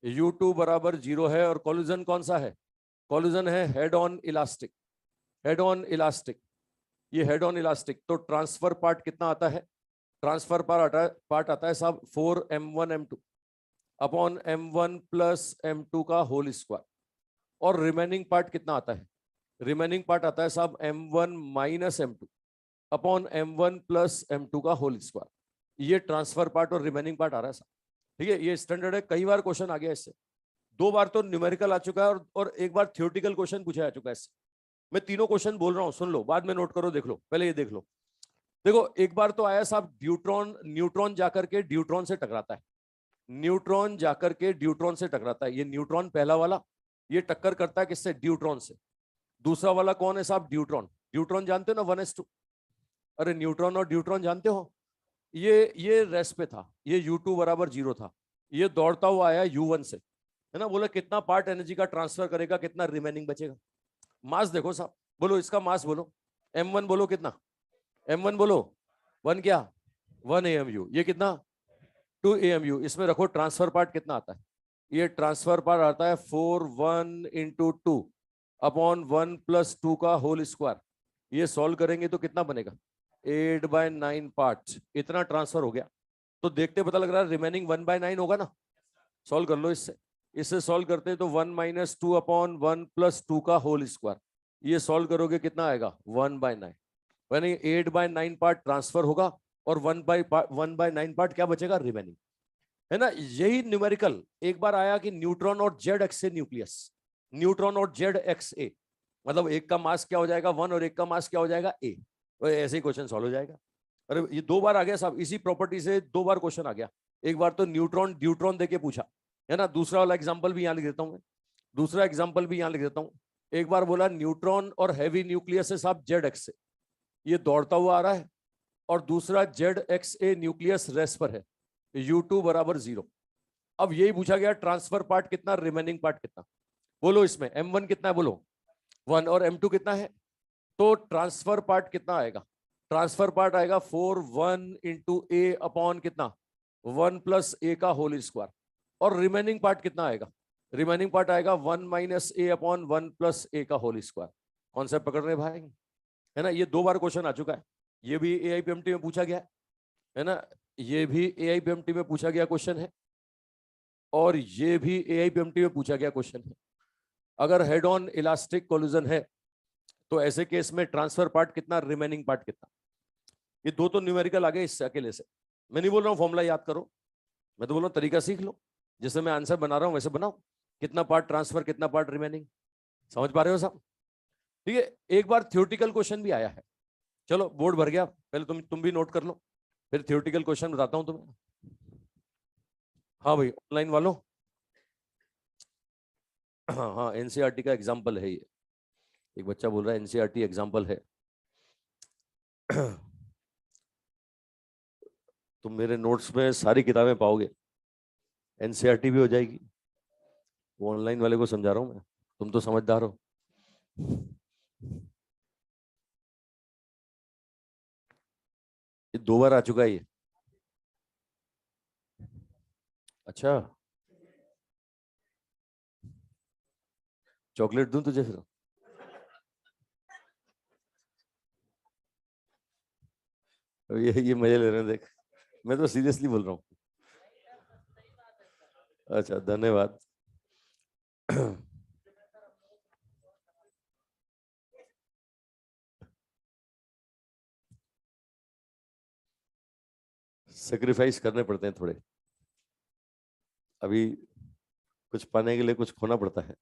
U2 बराबर 0 है और कॉल्यूजन कौन सा है? कॉल्यूजन है head on elastic. Head on elastic, ये हेड ऑन इलास्टिक, तो ट्रांसफर पार्ट कितना आता है? ट्रांसफर पार्ट आता है साहब 4M1M2 upon M1 plus M2 का होल स्क्वायर। और रिमेनिंग पार्ट कितना आता है? रिमेनिंग पार्ट आता है साहब M1 minus M2 upon M1 plus M2 का होल स्क्वायर। ये ट्रांसफर पार्ट और रिमेनिंग पार्ट आ रहा है साहब। ठीक है, ये स्टैंडर्ड है, कई बार क्वेश्चन आ गया इससे। 2 बार तो न्यूमेरिकल आ चुका है और 1 बार थियोरेटिकल क्वेश्चन पूछा जा चुका है इससे। मैं तीनों क्वेश्चन बोल रहा हूं, सुन लो, बाद में नोट करो, देख लो, पहले ये देख लो। देखो, एक बार तो आया साहब ड्यूट्रॉन, न्यूट्रॉन जाकर के ड्यूट्रॉन से टकराता है। न्यूट्रॉन जाकर के ड्यूट्रॉन से टकराता है, ये न्यूट्रॉन पहला वाला, ये टक्कर करता है किससे? ड्यूट्रॉन से। दूसरा वाला कौन है साहब? ड्यूट्रॉन। ड्यूट्रॉन जानते हो ना, 1s2। अरे न्यूट्रॉन और ड्यूट्रॉन जानते हो? ये रेस्ट पे था, ये U2 बराबर 0 था, ये दौड़ता हुआ आया U1 से, है ना। बोला कितना पार्ट एनर्जी का ट्रांसफर करेगा, कितना रिमेनिंग बचेगा। मास देखो साहब, बोलो इसका मास बोलो। M1 बोलो कितना? M1 बोलो 1 क्या? 1 AMU। ये कितना? 2 AMU। इसमें रखो ट्रांसफर पार्ट कितना आता है? ये ट्रांसफर पार्ट आता है 4 1 × 2 अपॉन 1 + 2 का होल स्क्वायर। ये सॉल्व करेंगे तो कितना बनेगा? 8/9 पार्ट। इतना ट्रांसफर हो गया, तो देखते पता लग रहा है रिमेनिंग 1/9 होगा ना। सॉल्व कर लो इससे, इससे सॉल्व करते हैं तो 1 - 2 अपॉन 1 + 2 का होल स्क्वायर। ये सॉल्व करोगे कितना आएगा? 1/9। यानी 8/9 पार्ट ट्रांसफर होगा और 1/9 पार्ट क्या बचेगा? रिमेनिंग, है ना। यही न्यूमेरिकल एक बार आया कि न्यूट्रॉन और जेड एक्स ए न्यूक्लियस, न्यूट्रॉन और जेड एक्स ए, मतलब एक का मास क्या हो जाएगा? 1 और एक का मास क्या हो जाएगा? ए। तो ऐसे ही क्वेश्चन सॉल्व हो जाएगा। अरे ये 2 बार आ गया साहब, इसी प्रॉपर्टी से 2 बार क्वेश्चन आ गया। एक बार तो न्यूट्रॉन ड्यूट्रॉन देके पूछा, है ना। दूसरा वाला एग्जाम्पल भी यहाँ लिख देता हूँ मैं, दूसरा एग्जाम्पल भी यहाँ लिख देता हूँ। एक बार बोला न्यूट्रॉन और हैवी न्यूक्लियस है साहब जेड एक्स से, ये दौड़ता हुआ आ रहा है, और दूसरा जेड एक्स ए न्यूक्लियस रेस्ट पर है, U2 बराबर 0। अब यही पूछा गया ट्रांसफर पार्ट कितना, रिमेनिंग पार्ट कितना। बोलो इसमें M1 कितना है? बोलो 1। और M2 कितना है? तो ट्रांसफर पार्ट कितना आएगा? ट्रांसफर पार्ट आएगा 4 1 × A अपॉन कितना? 1 + A का होल स्क्वायर। और रिमेनिंग पार्ट कितना आएगा? रिमेनिंग पार्ट आएगा 1 - A अपॉन 1 + A का होल स्क्वायर। कॉन्सेप्ट पकड़ रहे भाई, है ना। ये 2 बार क्वेश्चन आ चुका है, ये भी AIPMT में पूछा गया है ना, ये भी AIPMT में पूछा गया क्वेश्चन है, और ये भी AIPMT में पूछा गया क्वेश्चन है। अगर हेड ऑन इलास्टिक कोलिजन है तो ऐसे केस में ट्रांसफर पार्ट कितना, रिमेनिंग पार्ट कितना। ये 2 तो न्यूमेरिकल आ गए इससे अकेले से। मैं नहीं बोल रहा हूँ फॉर्मूला याद करो, मैं तो बोल रहा हूँ तरीका सीख लो, जैसे मैं आंसर बना रहा हूँ वैसे बनाओ। कितना पार्ट ट्रांसफर, कितना पार्ट रिमेनिंग, समझ पा रहे हो साहब? ठीक है, एक बार थियोरेटिकल क्वेश्चन भी आया है। चलो बोर्ड भर गया, पहले तुम भी नोट कर लो, फिर थियोरेटिकल क्वेश्चन बताता हूँ तुम्हें। हाँ भाई ऑनलाइन वालों, हाँ हाँ NCERT का एग्जाम्पल है ये। एक बच्चा बोल रहा है NCERT एग्जाम्पल है। तुम मेरे नोट्स में सारी किताबें पाओगे, NCERT भी हो जाएगी। वो ऑनलाइन वाले को समझा रहा हूँ मैं, तुम तो समझदार हो। ये 2 बार आ चुका है ये। अच्छा, चॉकलेट दूं तुझे फिर? ये मजे ले रहे हैं देख, मैं तो सीरियसली बोल रहा हूँ। अच्छा धन्यवाद। सेक्रीफाइस करने पड़ते हैं थोड़े, अभी कुछ पाने के लिए कुछ खोना पड़ता है।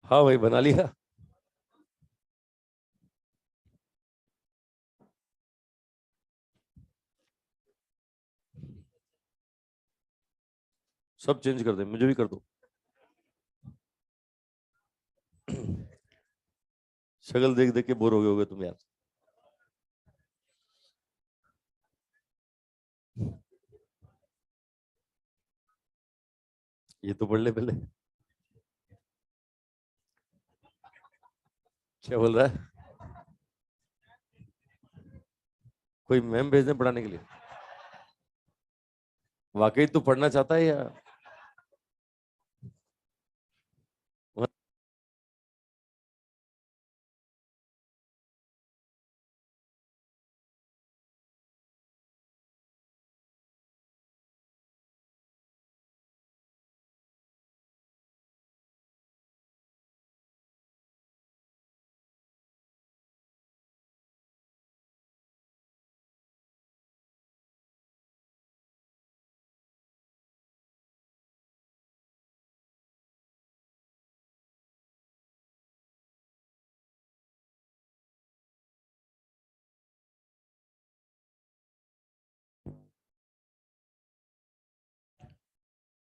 हाँ भाई बना लिया। सब चेंज कर दे, मुझे भी कर दो। शक्ल देख देख के बोर हो गए होगे तुम यार। ये तो पढ़ ले पहले। क्या बोल रहा है? कोई मैम भेजने पढ़ाने के लिए? वाकई तू पढ़ना चाहता है या?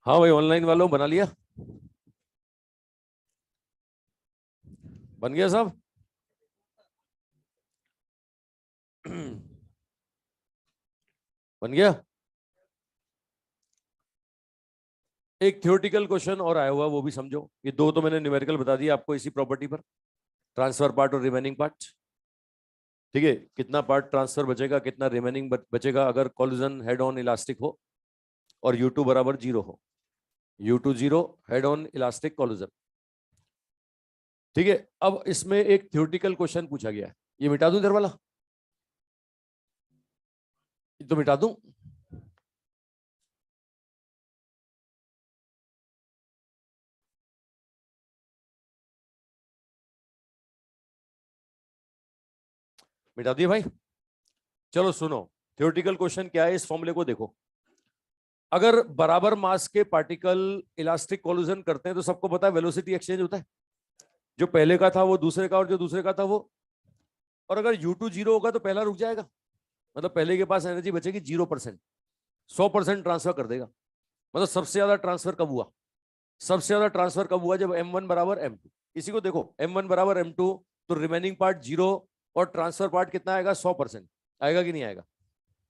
हाँ भाई, ऑनलाइन वालों बना लिया? बन गया सब? बन गया। एक थ्योरेटिकल क्वेश्चन और आया हुआ, वो भी समझो। ये दो तो मैंने न्यूमेरिकल बता दिया आपको इसी प्रॉपर्टी पर, ट्रांसफर पार्ट और रिमेनिंग पार्ट। ठीक है, कितना पार्ट ट्रांसफर बचेगा, कितना रिमेनिंग बचेगा अगर कोलिजन हेड ऑन इलास्टिक हो और U2 बराबर 0 हो। U2 0, head on elastic collision. ठीक है, अब इसमें एक थ्योरेटिकल क्वेश्चन पूछा गया है। ये मिटा दूं इधर वाला? तो मिटा दूं? मिटा दिए भाई। चलो सुनो, थ्योरेटिकल क्वेश्चन क्या है, इस फॉर्मूले को देखो। अगर बराबर मास के पार्टिकल इलास्टिक कोलिजन करते हैं तो सबको पता है वेलोसिटी एक्सचेंज होता है। जो पहले का था वो दूसरे का, और जो दूसरे का था वो। और अगर U2 0 होगा तो पहला रुक जाएगा, मतलब पहले के पास एनर्जी बचेगी 0%। 100% ट्रांसफर कर देगा। मतलब सबसे ज्यादा ट्रांसफर कब हुआ? सबसे ज्यादा ट्रांसफर कब हुआ? जब M1 बराबर M2। इसी को देखो, M1 बराबर M2, तो रिमेनिंग पार्ट 0 और ट्रांसफर पार्ट कितना आएगा? 100%। आएगा कि नहीं आएगा?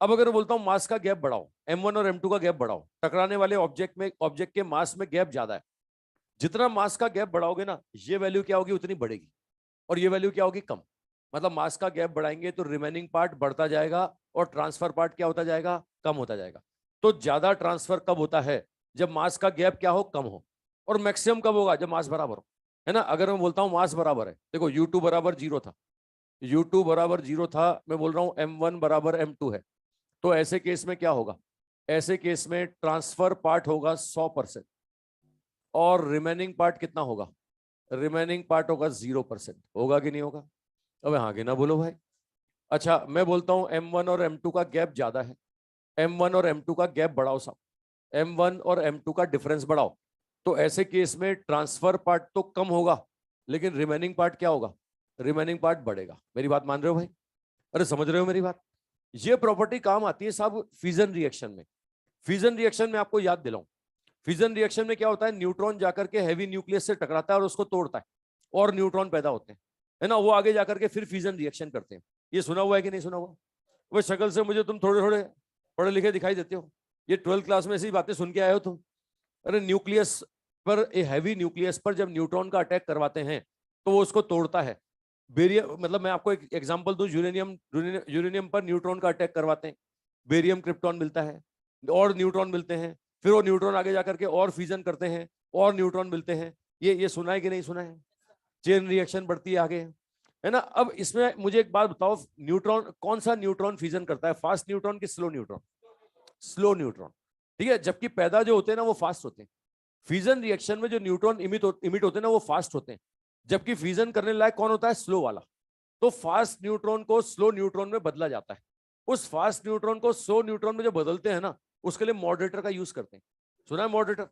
अब अगर बोलता हूं मास का गैप बढ़ाओ, M1 और M2 का गैप बढ़ाओ, टकराने वाले ऑब्जेक्ट के मास में गैप ज्यादा है। जितना मास का गैप बढ़ाओगे ना, ये वैल्यू क्या होगी? उतनी बढ़ेगी। और ये वैल्यू क्या होगी? कम। मतलब मास का गैप बढ़ाएंगे तो रिमेनिंग पार्ट बढ़ता जाएगा और ट्रांसफर पार्ट क्या होता जाएगा? कम होता जाएगा। तो ज्यादा ट्रांसफर कब होता है? जब मास का गैप क्या हो? कम हो। और मैक्सिमम कब होगा? जब मास बराबर हो। है ना? अगर मैं बोलता हूं मास बराबर है, देखो U2 बराबर 0 था, U2 बराबर 0 था, मैं बोल रहा हूं M1 बराबर M2 है, तो ऐसे केस में क्या होगा? ऐसे केस में ट्रांसफर पार्ट होगा 100%, और रिमेनिंग पार्ट कितना होगा? रिमेनिंग पार्ट होगा 0%। होगा कि नहीं होगा? अब हाँ कि ना बोलो भाई। अच्छा, मैं बोलता हूं M1 और M2 का गैप ज्यादा है, M1 और M2 का गैप बढ़ाओ साहब, M1 और M2 का डिफरेंस बढ़ाओ। तो ऐसे केस में ट्रांसफर पार्ट तो कम होगा, लेकिन रिमेनिंग पार्ट क्या होगा? रिमेनिंग पार्ट बढ़ेगा। मेरी बात मान रहे हो भाई? अरे समझ रहे हो मेरी बात? ये प्रॉपर्टी काम आती है साहब फ्यूजन रिएक्शन में। फ्यूजन रिएक्शन में आपको याद दिलाऊं, फ्यूजन रिएक्शन में क्या होता है? न्यूट्रॉन जाकर के हैवी न्यूक्लियस से टकराता है और उसको तोड़ता है, और न्यूट्रॉन पैदा होते हैं। है ना? वो आगे जाकर के फिर फ्यूजन रिएक्शन करते हैं। ये सुना हुआ है कि नहीं सुना हुआ? वो शक्ल से मुझे तुम थोड़े थोड़े पढ़े लिखे दिखाई देते हो। ये 12th क्लास में ऐसी बातें सुन के आए हो तुम। अरे न्यूक्लियस पर, हैवी न्यूक्लियस पर जब न्यूट्रॉन का अटैक करवाते हैं तो वो उसको तोड़ता है। बेरियम, मतलब मैं आपको एक एग्जांपल दूं, यूरेनियम, यूरेनियम पर न्यूट्रॉन का अटैक करवाते हैं, बेरियम क्रिप्टॉन मिलता है, और न्यूट्रॉन मिलते हैं। फिर वो न्यूट्रॉन आगे जाकर के और फ्यूजन करते हैं, और न्यूट्रॉन मिलते हैं। ये सुना है कि नहीं सुना है? चेन रिएक्शन बढ़ती है आगे। है ना? अब इसमें मुझे एक बात बताओ, न्यूट्रॉन, कौन सा न्यूट्रॉन फ्यूजन करता है? फास्ट न्यूट्रॉन की स्लो न्यूट्रॉन? Slow neutron. ठीक है, जबकि पैदा जो होते हैं ना वो फास्ट होते हैं। फ्यूजन रिएक्शन में जो न्यूट्रॉन इमिट होते हैं ना वो फास्ट होते हैं, जबकि फ्यूजन करने लायक कौन होता है? स्लो वाला। तो फास्ट न्यूट्रॉन को स्लो न्यूट्रॉन में बदला जाता है। उस फास्ट न्यूट्रॉन को स्लो न्यूट्रॉन में जो बदलते हैं ना, उसके लिए मॉडरेटर का यूज करते हैं। सुना है मॉडरेटर?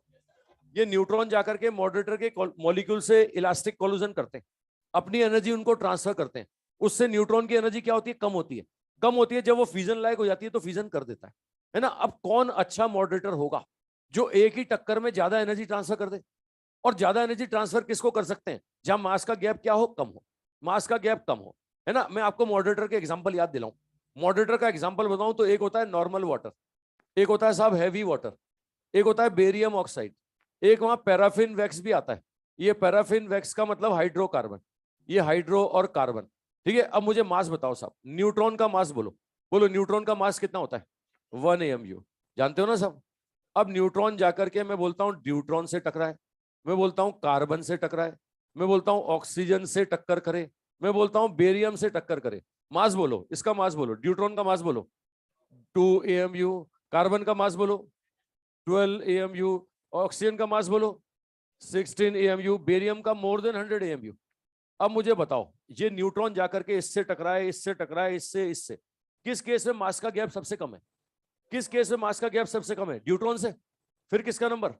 ये न्यूट्रॉन जाकर के मॉडरेटर के मॉलिक्यूल से इलास्टिक कोलिजन करते हैं, अपनी एनर्जी उनको ट्रांसफर करते हैं। उससे न्यूट्रॉन की एनर्जी क्या होती है? कम होती है। कम होती है, जब वो फ्यूजन लायक हो जाती है तो फ्यूजन कर देता है ना। अब कौन अच्छा मॉडरेटर होगा जो एक ही टक्कर में ज्यादा एनर्जी ट्रांसफर कर दे? और ज्यादा एनर्जी ट्रांसफर किसको कर सकते हैं? जहां मास का गैप क्या हो? कम हो। मास का गैप कम हो, है ना। मैं आपको मॉडरेटर के एग्जांपल याद दिलाऊं। मॉडरेटर का एग्जांपल बताऊं तो एक होता है नॉर्मल वाटर, एक होता है साहब हैवी वाटर, एक होता है बेरियम ऑक्साइड, एक वहां पैराफिन वैक्स भी आता है। ये पैराफिन वैक्स का मतलब हाइड्रोकार्बन, ये हाइड्रो और कार्बन। ठीक है, अब मुझे मास बताओ साहब, न्यूट्रॉन का मास बोलो। बोलो न्यूट्रॉन का मास कितना होता है? 1 AMU। जानते हो ना सब। अब न्यूट्रॉन जाकर के मैं बोलता हूं ड्यूट्रॉन से टकराए, मैं बोलता हूं कार्बन से टकराए, मैं बोलता हूं ऑक्सीजन से टक्कर करे, मैं बोलता हूं बेरियम से टक्कर करे। मास बोलो, इसका मास बोलो। ड्यूट्रॉन का मास बोलो 2 AMU, कार्बन का मास बोलो 12 AMU, ऑक्सीजन का मास बोलो 16 AMU, बेरियम का मोर देन 100 AMU। अब मुझे बताओ, ये न्यूट्रॉन जाकर के इससे टकराए, इससे टकराए, इससे इससे, किस केस में मास का गैप सबसे कम है? किस केस में मास का गैप सबसे कम है? ड्यूट्रॉन से। फिर किसका नंबर?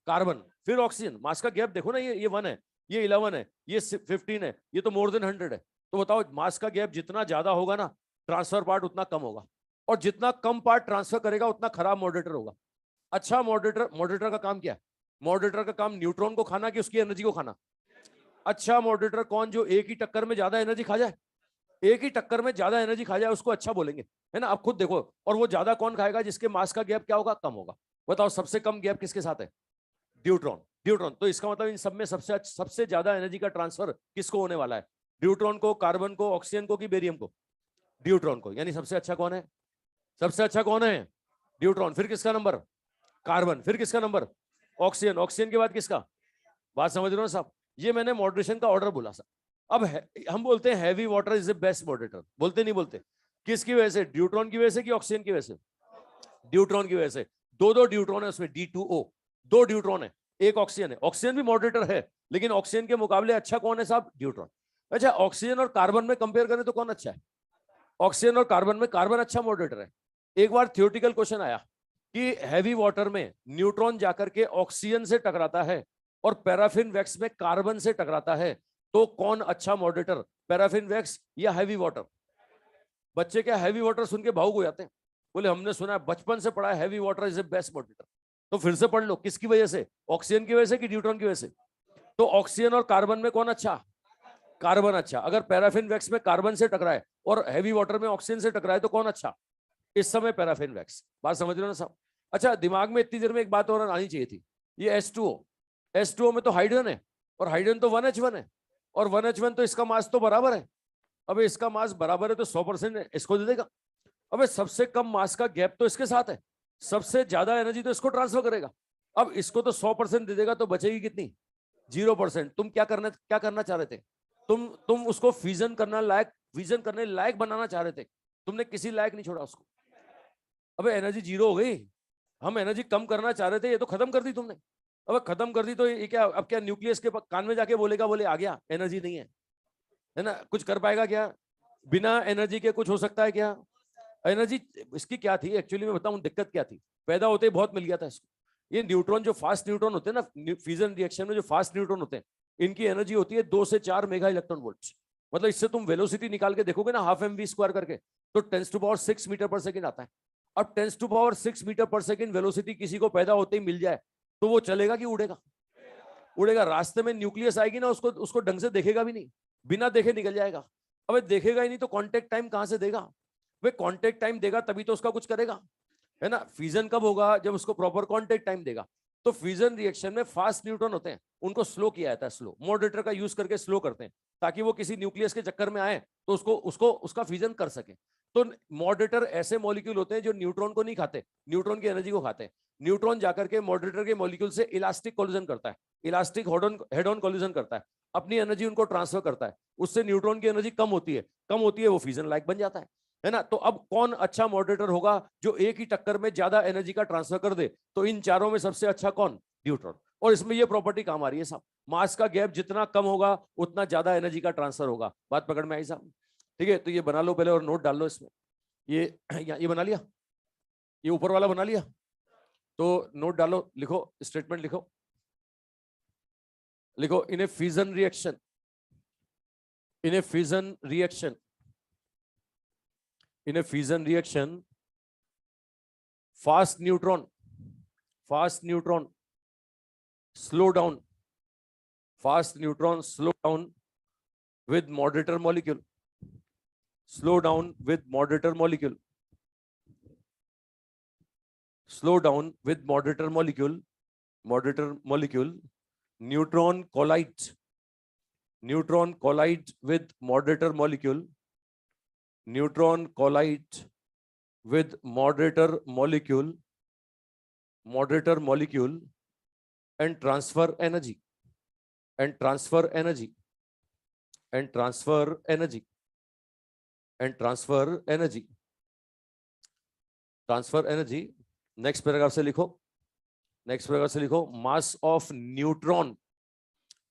कार्बन, फिर ऑक्सीजन। मास का गैप देखो ना, ये 1 है, ये 11 है, ये 15 है, ये तो मोर देन 100 है। तो बताओ, मास का गैप जितना ज्यादा होगा ना, ट्रांसफर पार्ट उतना कम होगा, और जितना कम पार्ट ट्रांसफर करेगा उतना खराब मॉडरेटर होगा। अच्छा मॉडरेटर, मॉडरेटर का काम क्या है? मॉडरेटर का काम न्यूट्रॉन को खाना कि उसकी एनर्जी को खाना? अच्छा मॉडरेटर कौन? जो एक ही टक्कर में ज्यादा एनर्जी खा जाए। एक ही टक्कर में ज्यादा एनर्जी खा जाए उसको अच्छा बोलेंगे, है ना। आप खुद देखो। और वो ज्यादा कौन खाएगा? जिसके मास का गैप क्या होगा? कम होगा। बताओ सबसे कम गैप किसके साथ है? ड्यूट्रॉन। ड्यूट्रॉन। तो इसका मतलब इन सब में सबसे ज्यादा एनर्जी का ट्रांसफर किसको होने वाला है? ड्यूट्रॉन को, कार्बन को, ऑक्सीजन को कि बेरियम को? ड्यूट्रॉन को। यानी सबसे अच्छा कौन है? सबसे अच्छा कौन है? ड्यूट्रॉन। फिर किसका नंबर? कार्बन। फिर किसका नंबर? ऑक्सीजन। ऑक्सीजन के बाद किसका? बात समझ रहे हो साहब? ये मैंने मॉडरेशन का ऑर्डर बोला साहब। अब हम बोलते हैं heavy water is the best moderator, बोलते नहीं बोलते? किसकी वजह से? ड्यूट्रॉन की वजह से कि ऑक्सीजन की वजह से? ड्यूट्रॉन की वजह से। दो दो ड्यूट्रॉन है उसमें, D2O। दो ड्यूट्रॉन है, एक ऑक्सीजन है। ऑक्सीजन भी मॉडरेटर है, लेकिन ऑक्सीजन के मुकाबले अच्छा कौन है साहब? ड्यूट्रॉन। अच्छा, ऑक्सीजन और कार्बन में कंपेयर करें तो कौन अच्छा है? ऑक्सीजन और कार्बन में कार्बन अच्छा मॉडरेटर है। एक बार थियोरेटिकल क्वेश्चन आया कि हैवी वाटर में न्यूट्रॉन जाकर के ऑक्सीजन से टकराता है और पैराफिन वैक्स में कार्बन से टकराता है, तो कौन अच्छा मॉडरेटर? पैराफिन वैक्स या हैवी वाटर? बच्चे क्या हैवी वाटर सुन के भावुक हो जाते हैं, बोले हमने सुना है, बचपन से पढ़ा है heavy water is the best moderator. तो फिर से पढ़ लो, किसकी वजह से? ऑक्सीजन की वजह से कि न्यूट्रॉन की वजह से? तो ऑक्सीजन और कार्बन में कौन अच्छा? कार्बन अच्छा। अगर पैराफिन वैक्स में कार्बन से टकराए और हैवी वाटर में ऑक्सीजन से टकराए तो कौन अच्छा? इस समय पैराफिन वैक्स। बात समझ रहे हो ना साहब? अच्छा, दिमाग में इतनी देर में एक बात और आनी चाहिए थी। ये H2O, H2O में तो हाइड्रोजन है, और हाइड्रोजन तो 1H1 है, और 1H1 तो इसका मास तो बराबर है। अबे इसका मास बराबर है तो 100% इसको दे देगा। अबे सबसे कम मास का गैप तो इसके साथ है, सबसे ज्यादा एनर्जी तो इसको ट्रांसफर करेगा। अब इसको तो 100% दे देगा, तो बचेगी कितनी? 0%। तुम क्या करना चाह रहे थे? तुम उसको फ्यूजन करना लायक, फ्यूजन करने लायक बनाना चाह रहे थे। तुमने किसी लायक नहीं छोड़ा उसको। अबे एनर्जी 0 हो गई। हम एनर्जी कम करना चाह रहे थे, ये तो खत्म कर दी तुमने। अब खत्म कर दी तो ये क्या? अब क्या न्यूक्लियस के कान में जाके बोलेगा, बोले आ गया, एनर्जी नहीं है ना? कुछ कर पाएगा क्या? बिना एनर्जी के कुछ हो सकता है क्या? एनर्जी इसकी क्या थी एक्चुअली, मैं बताऊं दिक्कत क्या थी। पैदा होते ही बहुत मिल गया था इसको। ये न्यूट्रॉन, जो फास्ट न्यूट्रॉन होते हैं ना, फ्यूजन रिएक्शन में जो फास्ट न्यूट्रॉन होते हैं, इनकी एनर्जी होती है 2 से 4 मेगा इलेक्ट्रॉन वोल्ट। मतलब इससे तुम वेलोसिटी निकाल के देखोगे ना, ½ mv स्क्वायर करके, तो 10⁻6 मीटर पर सेकंड आता है। अब 10⁻6 मीटर पर सेकंड वेलोसिटी किसी को पैदा होते ही मिल जाए तो वो चलेगा कि उड़ेगा? उड़ेगा। रास्ते में न्यूक्लियस आएगी ना, उसको उसको ढंग से देखेगा भी नहीं, बिना देखे निकल जाएगा। अबे देखेगा ही नहीं तो कांटेक्ट टाइम कहां से देगा? वे कांटेक्ट टाइम देगा तभी तो उसका कुछ करेगा, है ना। फ्यूजन कब होगा? जब उसको प्रॉपर कांटेक्ट टाइम देगा। तो फ्यूजन रिएक्शन में फास्ट न्यूट्रॉन होते हैं, उनको स्लो किया जाता है, स्लो मॉडरेटर का यूज करके स्लो करते हैं, ताकि वो किसी न्यूक्लियस के चक्कर में आए तो उसको उसको उसका फ्यूजन कर सके। तो मॉडरेटर ऐसे मॉलिक्यूल होते हैं जो न्यूट्रॉन को नहीं खाते, न्यूट्रॉन की एनर्जी को खाते हैं। न्यूट्रॉन जाकर के मॉडरेटर के मॉलिक्यूल से इलास्टिक कोलिजन करता है, इलास्टिक हेड ऑन कोलिजन करता है, अपनी एनर्जी उनको ट्रांसफर करता है। उससे न्यूट्रॉन की एनर्जी कम होती है, कम होती है, वो फ्यूजन लाइक बन जाता है ना। तो अब कौन अच्छा मॉडरेटर होगा जो एक ही टक्कर में ज्यादा एनर्जी का ट्रांसफर कर दे? तो इन चारों में सबसे अच्छा कौन? न्यूट्रॉन। और इसमें ये प्रॉपर्टी काम आ रही है साहब, मास का गैप जितना कम होगा उतना ज्यादा एनर्जी का ट्रांसफर होगा। बात पकड़ में आई साहब? ठीक है, तो ये बना लो पहले और नोट डाल लो इसमें। ये ये बना लिया, ये ऊपर वाला बना लिया, तो नोट डालो, लिखो, स्टेटमेंट लिखो। लिखो in a fusion reaction, in a fusion reaction, in a fusion reaction, fast neutron slow down, fast neutron slow down with moderator molecule, slow down with moderator molecule, slow down with moderator molecule, moderator molecule, neutron collide with moderator molecule, neutron collide with moderator molecule, moderator molecule, and transfer energy, and transfer energy, and transfer energy, and transfer energy, transfer energy. Next paragraph से लिखो, नेक्स्ट पैराग्राफ से लिखो, mass of neutron,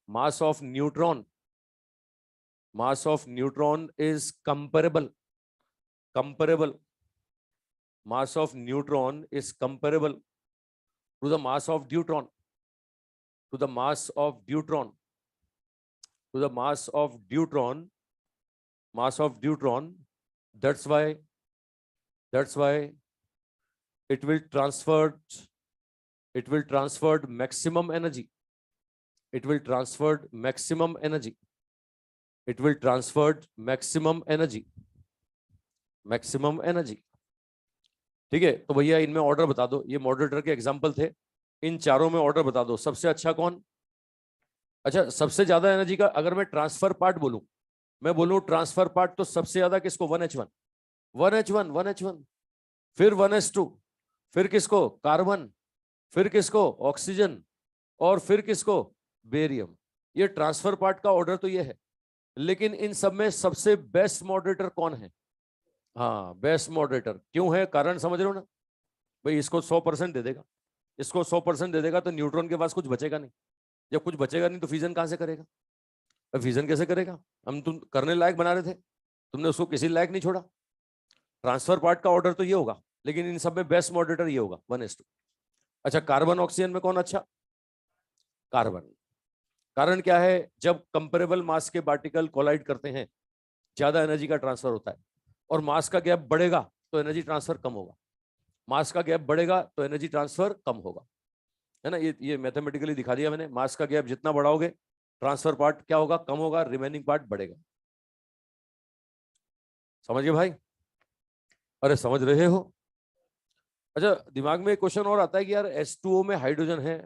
mass of neutron, mass of neutron is comparable, comparable, mass of neutron is comparable to the mass of deuteron, to the mass of deuteron, to the mass of deuteron, mass of deuteron. That's why it will transfer maximum energy, it will transfer maximum energy, it will transfer maximum energy, maximum energy. ठीक है, तो भैया इनमें ऑर्डर बता दो, ये मॉडरेटर के एग्जांपल थे, इन चारों में ऑर्डर बता दो, सबसे अच्छा कौन? अच्छा, सबसे ज्यादा एनर्जी का अगर मैं ट्रांसफर पार्ट बोलूं, मैं बोलूं ट्रांसफर पार्ट, तो सबसे ज्यादा किसको? 1H1, 1H1, 1H1, फिर 1S2, फिर किसको? कार्बन, फिर किसको? ऑक्सीजन, और फिर किसको? बेरियम। ये ट्रांसफर पार्ट का ऑर्डर तो ये है, लेकिन इन सब में सबसे बेस्ट मॉडरेटर कौन है? हाँ, बेस्ट मॉडरेटर क्यों है? कारण समझ रहे हो ना भाई, इसको 100% दे देगा, इसको 100% दे देगा, तो न्यूट्रॉन के पास कुछ बचेगा नहीं, जब कुछ बचेगा नहीं तो फ्यूजन कहां से करेगा? फ्यूजन कैसे करेगा? हम तुम करने लायक बना रहे थे, तुमने उसको किसी लायक नहीं छोड़ा। ट्रांसफर पार्ट का ऑर्डर तो ये होगा, लेकिन इन सब में बेस्ट मॉडरेटर ये होगा, 1S2। अच्छा, कार्बन ऑक्सीजन में कौन अच्छा? कार्बन। कारण क्या है? जब कंपेरेबल मास के पार्टिकल कोलाइड करते हैं, ज्यादा एनर्जी का ट्रांसफर होता है, और मास का गैप बढ़ेगा तो एनर्जी ट्रांसफर कम होगा, मास का गैप बढ़ेगा तो एनर्जी ट्रांसफर कम होगा, है ना? ये मैथमेटिकली दिखा दिया मैंने। मास का गैप जितना बढ़ाओगे, ट्रांसफर पार्ट क्या होगा? कम होगा, रिमेनिंग पार्ट बढ़ेगा। समझिए भाई? अरे समझ रहे हो? अच्छा, दिमाग में एक क्वेश्चन और आता है कि यार H2O में हाइड्रोजन है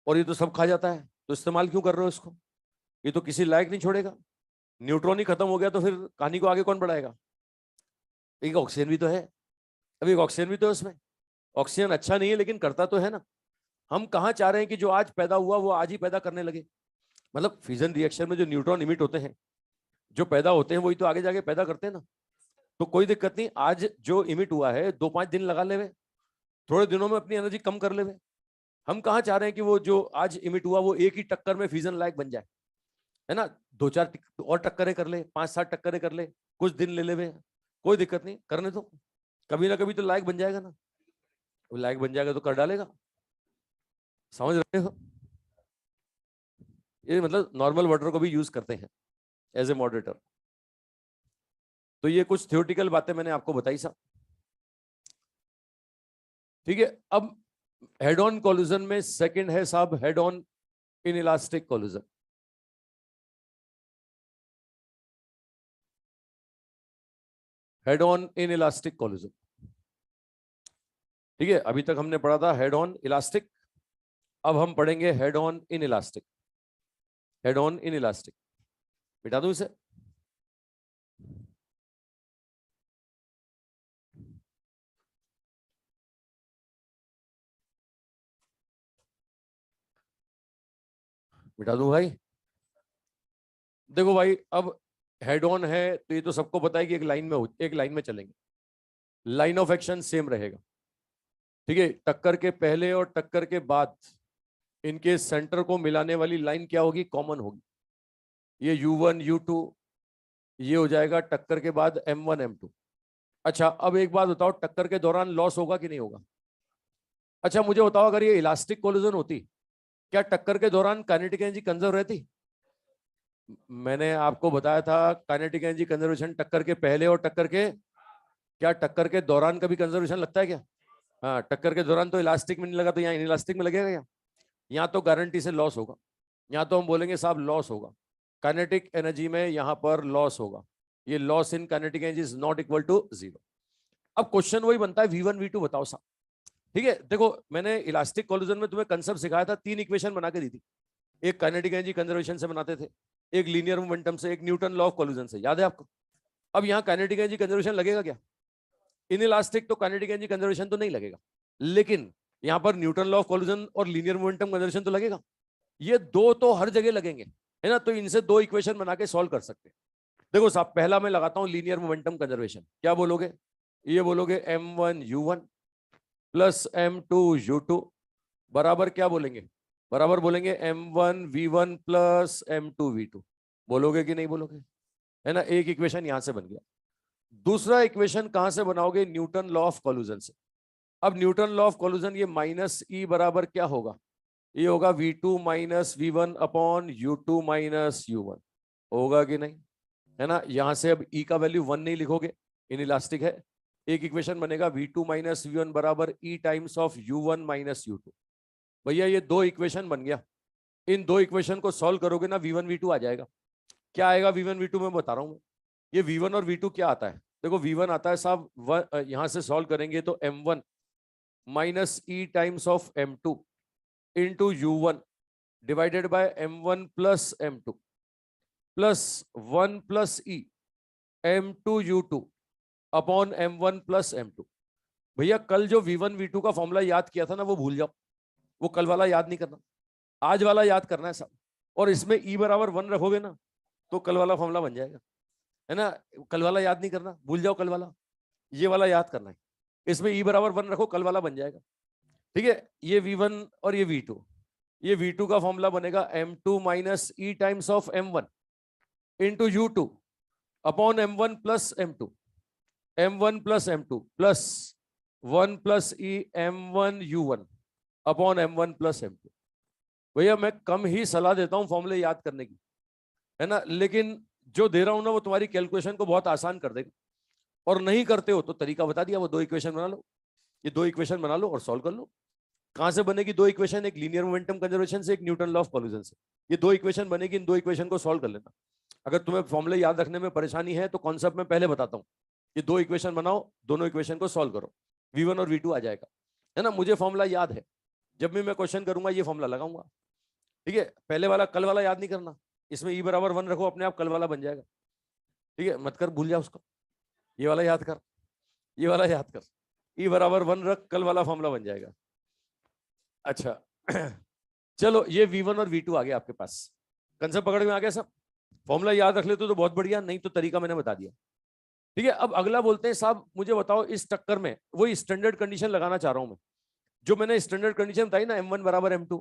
और ये तो सब खा जाता है, तो इस्तेमाल क्यों कर रहे हो इसको? ये तो किसी लायक नहीं छोड़ेगा। न्यूट्रॉन ही खत्म हो गया तो फिर कहानी को आगे कौन बढ़ाएगा? एक ऑक्सीजन भी तो है, अभी एक ऑक्सीजन भी तो है उसमें। ऑक्सीजन अच्छा नहीं है लेकिन करता तो है ना। हम कहाँ चाह रहे हैं कि जो आज पैदा हुआ वो आज ही पैदा करने लगे? मतलब फ्यूजन रिएक्शन में जो न्यूट्रॉन इमिट होते हैं, जो पैदा होते हैं, वही तो आगे जाके पैदा करते हैं ना। तो कोई दिक्कत नहीं, आज जो इमिट हुआ है 2-5 दिन लगा ले, थोड़े दिनों में अपनी एनर्जी कम कर ले। हम कहाँ चाह रहे हैं कि वो जो आज इमिट हुआ वो एक ही टक्कर में फ्यूजन लायक बन जाए, है ना? 2-4 और टक्करें कर ले, 5-7 टक्करें कर ले, कुछ दिन ले ले, कोई दिक्कत नहीं, करने दो, कभी ना कभी तो लायक बन जाएगा ना। वो लायक बन जाएगा तो कर डालेगा। समझ रहे हो? ये मतलब नॉर्मल वाटर को भी यूज करते हैं एज ए मॉडरेटर। तो ये कुछ थ्योरेटिकल बातें मैंने आपको बताई साहब, ठीक है। अब हेड ऑन कोलिजन में सेकंड है साहब head on inelastic collision. Head on inelastic collision, ठीक है। अभी तक हमने पढ़ा था हेड ऑन इलास्टिक, अब हम पढ़ेंगे head on inelastic. Head on inelastic, मिटा दूं इसे? मिटा दूं भाई? देखो भाई, अब हेड ऑन है तो ये तो सबको पता है कि एक लाइन में चलेंगे, लाइन ऑफ एक्शन सेम रहेगा, ठीक है। टक्कर के पहले और टक्कर के बाद इनके सेंटर को मिलाने वाली लाइन क्या होगी? कॉमन होगी। ये U1 U2 ये हो जाएगा टक्कर के बाद M1 M2। अच्छा, अब एक बात बताओ, टक्कर के दौरान लॉस होगा कि नहीं होगा? अच्छा मुझे बताओ, अगर ये इलास्टिक कोलिजन होती क्या टक्कर के दौरान काइनेटिक एनर्जी कंजर्व रहती? मैंने आपको बताया था काइनेटिक एनर्जी कंजर्वेशन टक्कर के पहले और टक्कर के, क्या टक्कर के दौरान कभी कंजर्वेशन लगता है क्या? हाँ, टक्कर के दौरान तो इलास्टिक में नहीं लगा, तो यहाँ इलास्टिक में लगेगा क्या? यहाँ तो गारंटी से लॉस होगा। यहाँ तो हम बोलेंगे साहब लॉस होगा, काइनेटिक एनर्जी में यहाँ पर लॉस होगा। ये loss in kinetic energy is not equal to 0। अब क्वेश्चन वही बनता है V1 V2 बताओ साहब। ठीक है, देखो मैंने इलास्टिक कोलिजन में तुम्हें कंसेप्ट सिखाया था, 3 इक्वेशन बना के दी थी। एक काइनेटिक एनर्जी कंजर्वेशन से बनाते थे, एक लीनियर मोमेंटम से, एक न्यूटन लॉ ऑफ कोलिजन से, याद है आपको? अब यहाँ काइनेटिक एनर्जी कंजर्वेशन लगेगा क्या? इन इलास्टिक तो काइनेटिक एनर्जी कंजर्वेशन तो नहीं लगेगा, लेकिन यहाँ पर न्यूटन लॉ ऑफ कोलिजन और लीनियर मोमेंटम कंजर्वेशन तो लगेगा। ये दो तो हर जगह लगेंगे, है ना? तो इनसे 2 इक्वेशन बना के सॉल्व कर सकते हैं। देखो साहब, पहला मैं लगाता हूं लीनियर मोमेंटम कंजर्वेशन। क्या बोलोगे? ये बोलोगे m1 u1 plus m2 u2 बराबर क्या बोलेंगे? बराबर बोलेंगे m1 v1 plus m2 v2। बोलोगे कि नहीं बोलोगे? है ना? एक इक्वेशन यहां से बन गया। दूसरा इक्वेशन कहां से बनाओगे? न्यूटन लॉ ऑफ कोलिजन से। अब न्यूटन लॉ ऑफ कोलिजन, ये माइनस ई बराबर क्या होगा? ये होगा v2 minus v1 upon u2 minus u1। होगा कि नहीं? है ना? यहां से अब E का वैल्यू 1 नहीं लिखोगे, इन इलास्टिक है। एक इक्वेशन बनेगा V2 माइनस V1 बराबर E times of U1 minus U2। भैया ये 2 इक्वेशन बन गया। इन 2 इक्वेशन को सॉल्व करोगे ना, V1 V2 आ जाएगा। क्या आएगा V1 V2 मैं बता रहा हूं। ये V1 और V2 क्या आता है? देखो V1 आता है साहब, यहां से सॉल्व करेंगे तो M1 minus E times of M2 into U1 divided by M1 plus M2 plus 1 plus E m2 u2 upon m1 plus m2। भैया कल जो v1 v2 का फॉर्मूला याद किया था ना, वो भूल जाओ। वो कल वाला याद नहीं करना, आज वाला याद करना है सब। और इसमें E बराबर 1 रखोगे ना, तो कल वाला फॉर्मूला बन जाएगा, है ना? कल वाला याद नहीं करना, भूल जाओ कल वाला, ये वाला याद करना है। इसमें E बराबर 1 रखो, कल वाला बन जाएगा। ठीक है, ये v1 और ये v2, ये v2 का फॉर्मूला बनेगा m2 minus E times of m1 into u2 upon m1 plus m2, m1 plus m2 plus 1 plus E m1 u1 upon m1 plus m2। भैया मैं कम ही सलाह देता हूं फॉर्मूले याद करने की, है ना? लेकिन जो दे रहा हूं ना, वो तुम्हारी कैलकुलेशन को बहुत आसान कर देगा। और नहीं करते हो तो तरीका बता दिया, वो 2 इक्वेशन बना लो। ये 2 इक्वेशन बना लो और सॉल्व कर लो। कहां से बनेगी 2 इक्वेशन? एक लीनियर मोमेंटम कंजर्वेशन से, एक न्यूटन लॉ ऑफ कोलिजन से। ये 2 इक्वेशन बनेगी, इन 2 इक्वेशन को सॉल्व कर लेना। अगर तुम्हें फॉर्मूले याद रखने में परेशानी है तो कॉन्सेप्ट में पहले बताता हूँ। ये 2 इक्वेशन बनाओ, दोनों इक्वेशन को सॉल्व करो, v1 और v2 आ जाएगा, है ना? मुझे फॉर्मूला याद है, जब भी मैं क्वेश्चन करूंगा ये फॉर्मूला लगाऊंगा। ठीक है, पहले वाला कल वाला याद नहीं करना, इसमें E बराबर 1 रखो, अपने आप कल वाला बन जाएगा। ठीक है, मत कर, भूल जा उसको। ये वाला याद कर, ये वाला याद कर, E बराबर 1 रख, कल वाला फॉर्मूला बन जाएगा। अच्छा चलो, ये v1 और v2 आ गया आपके पास, कंसेप्ट पकड़ में आ गया सब। फॉर्मूला याद रख लेते तो बहुत बढ़िया, नहीं तो तरीका मैंने बता दिया। ठीक है, अब अगला बोलते हैं साहब, मुझे बताओ इस टक्कर में वही स्टैंडर्ड कंडीशन लगाना चाह रहा हूं मैं, जो मैंने स्टैंडर्ड कंडीशन बताई ना, m1 बराबर m2,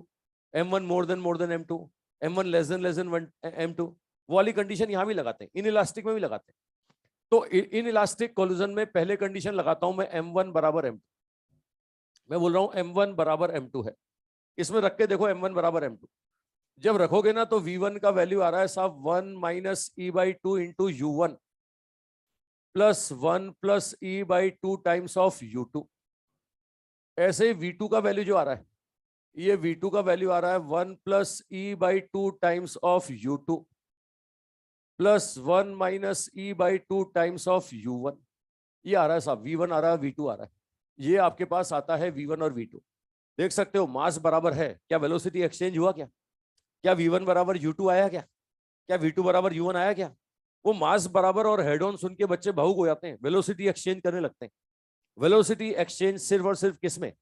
m1 more than m2, m1 less than m2, वो वाली कंडीशन यहां भी लगाते हैं, इन इलास्टिक में भी लगाते हैं। तो इन इलास्टिक कोलिजन में पहले कंडीशन लगाता हूं मैं m1 बराबर m2। मैं बोल रहा हूं m1 बराबर m2 है, इसमें रख के देखो m1 बराबर m2। जब रखोगे ना तो v1 का वैल्यू आ रहा है साहब 1 minus e/2 into u1 plus 1 plus e/2 times of u2। ऐसे ही v2 का वैल्यू जो आ रहा है, ये v2 का वैल्यू आ रहा है 1 plus e/2 times of u2 plus 1 minus e/2 times of u1। ये आ रहा है साहब, v1 आ रहा है, v2 आ रहा है। ये आपके पास आता है v1 और v2। देख सकते हो मास बराबर है, क्या वेलोसिटी एक्सचेंज हुआ? क्या v1 बराबर u2 आया? क्या v2 बराबर u1 आया? क्या वो मास बराबर और हेड ऑन सुन के बच्चे भावुक हो जाते हैं, वेलोसिटी एक्सचेंज करने लगते हैं। वेलोसिटी एक्सचेंज सिर्फ और सिर्फ किसमें?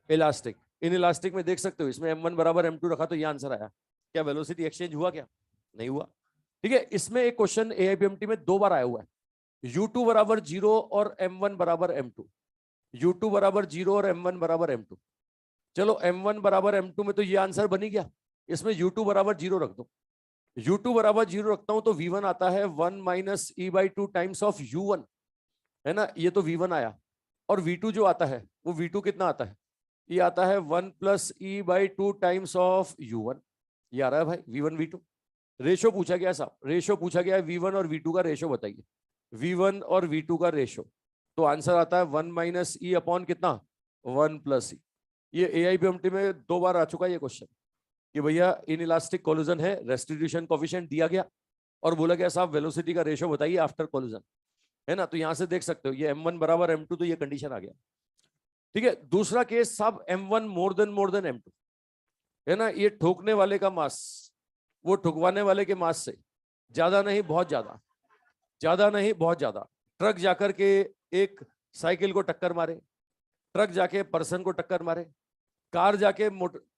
इलास्टिक। इन इलास्टिक में देख सकते हो, इसमें m1 बराबर m2 रखा तो ये आंसर आया। क्या वेलोसिटी एक्सचेंज हुआ? क्या नहीं हुआ? ठीक है, इसमें एक क्वेश्चन AIPMT में 2 बार आया हुआ है, u2 बराबर 0 और m1 बराबर m2, u2 बराबर 0 और m1 बराबर m2। चलो m1 बराबर m2 में तो ये आंसर बनी गया, इसमें u2 बराबर 0 रख दो। u2 बराबर 0 रखता हूं तो v1 आता है 1 minus e/2 times of u1, है ना? ये तो v1 आया। और v2 जो आता है वो v2 कितना आता है? ये आता है 1+E/2 टाइम्स ऑफ U1। ये आ रहा है भाई V1 V2। रेशो पूछा गया साहब, रेशो पूछा गया है V1 और V2 का रेशो बताइए। V1 और V2 का रेशो, तो आंसर आता है 1 - E अपॉन कितना 1+E। ये AIPMT में 2 बार आ चुका है ये क्वेश्चन कि भैया इन इलास्टिक कोलिजन है, रेस्टिट्यूशन कोफिशिएंट दिया गया और बोला गया साहब वेलोसिटी का रेशो बताइए आफ्टर कोलिजन, है ना। तो यहां से देख सकते हो ये M1 बराबर M2, तो ये कंडीशन आ गया। ठीक है, दूसरा केस साहब M1 मोर देन M2, है ना। ये ठोकने वाले का मास वो ठुकवाने वाले के मास से ज्यादा नहीं बहुत ज्यादा, ज्यादा नहीं बहुत ज्यादा। ट्रक जाकर के एक साइकिल को टक्कर मारे, ट्रक जाके पर्सन को टक्कर मारे, कार जाके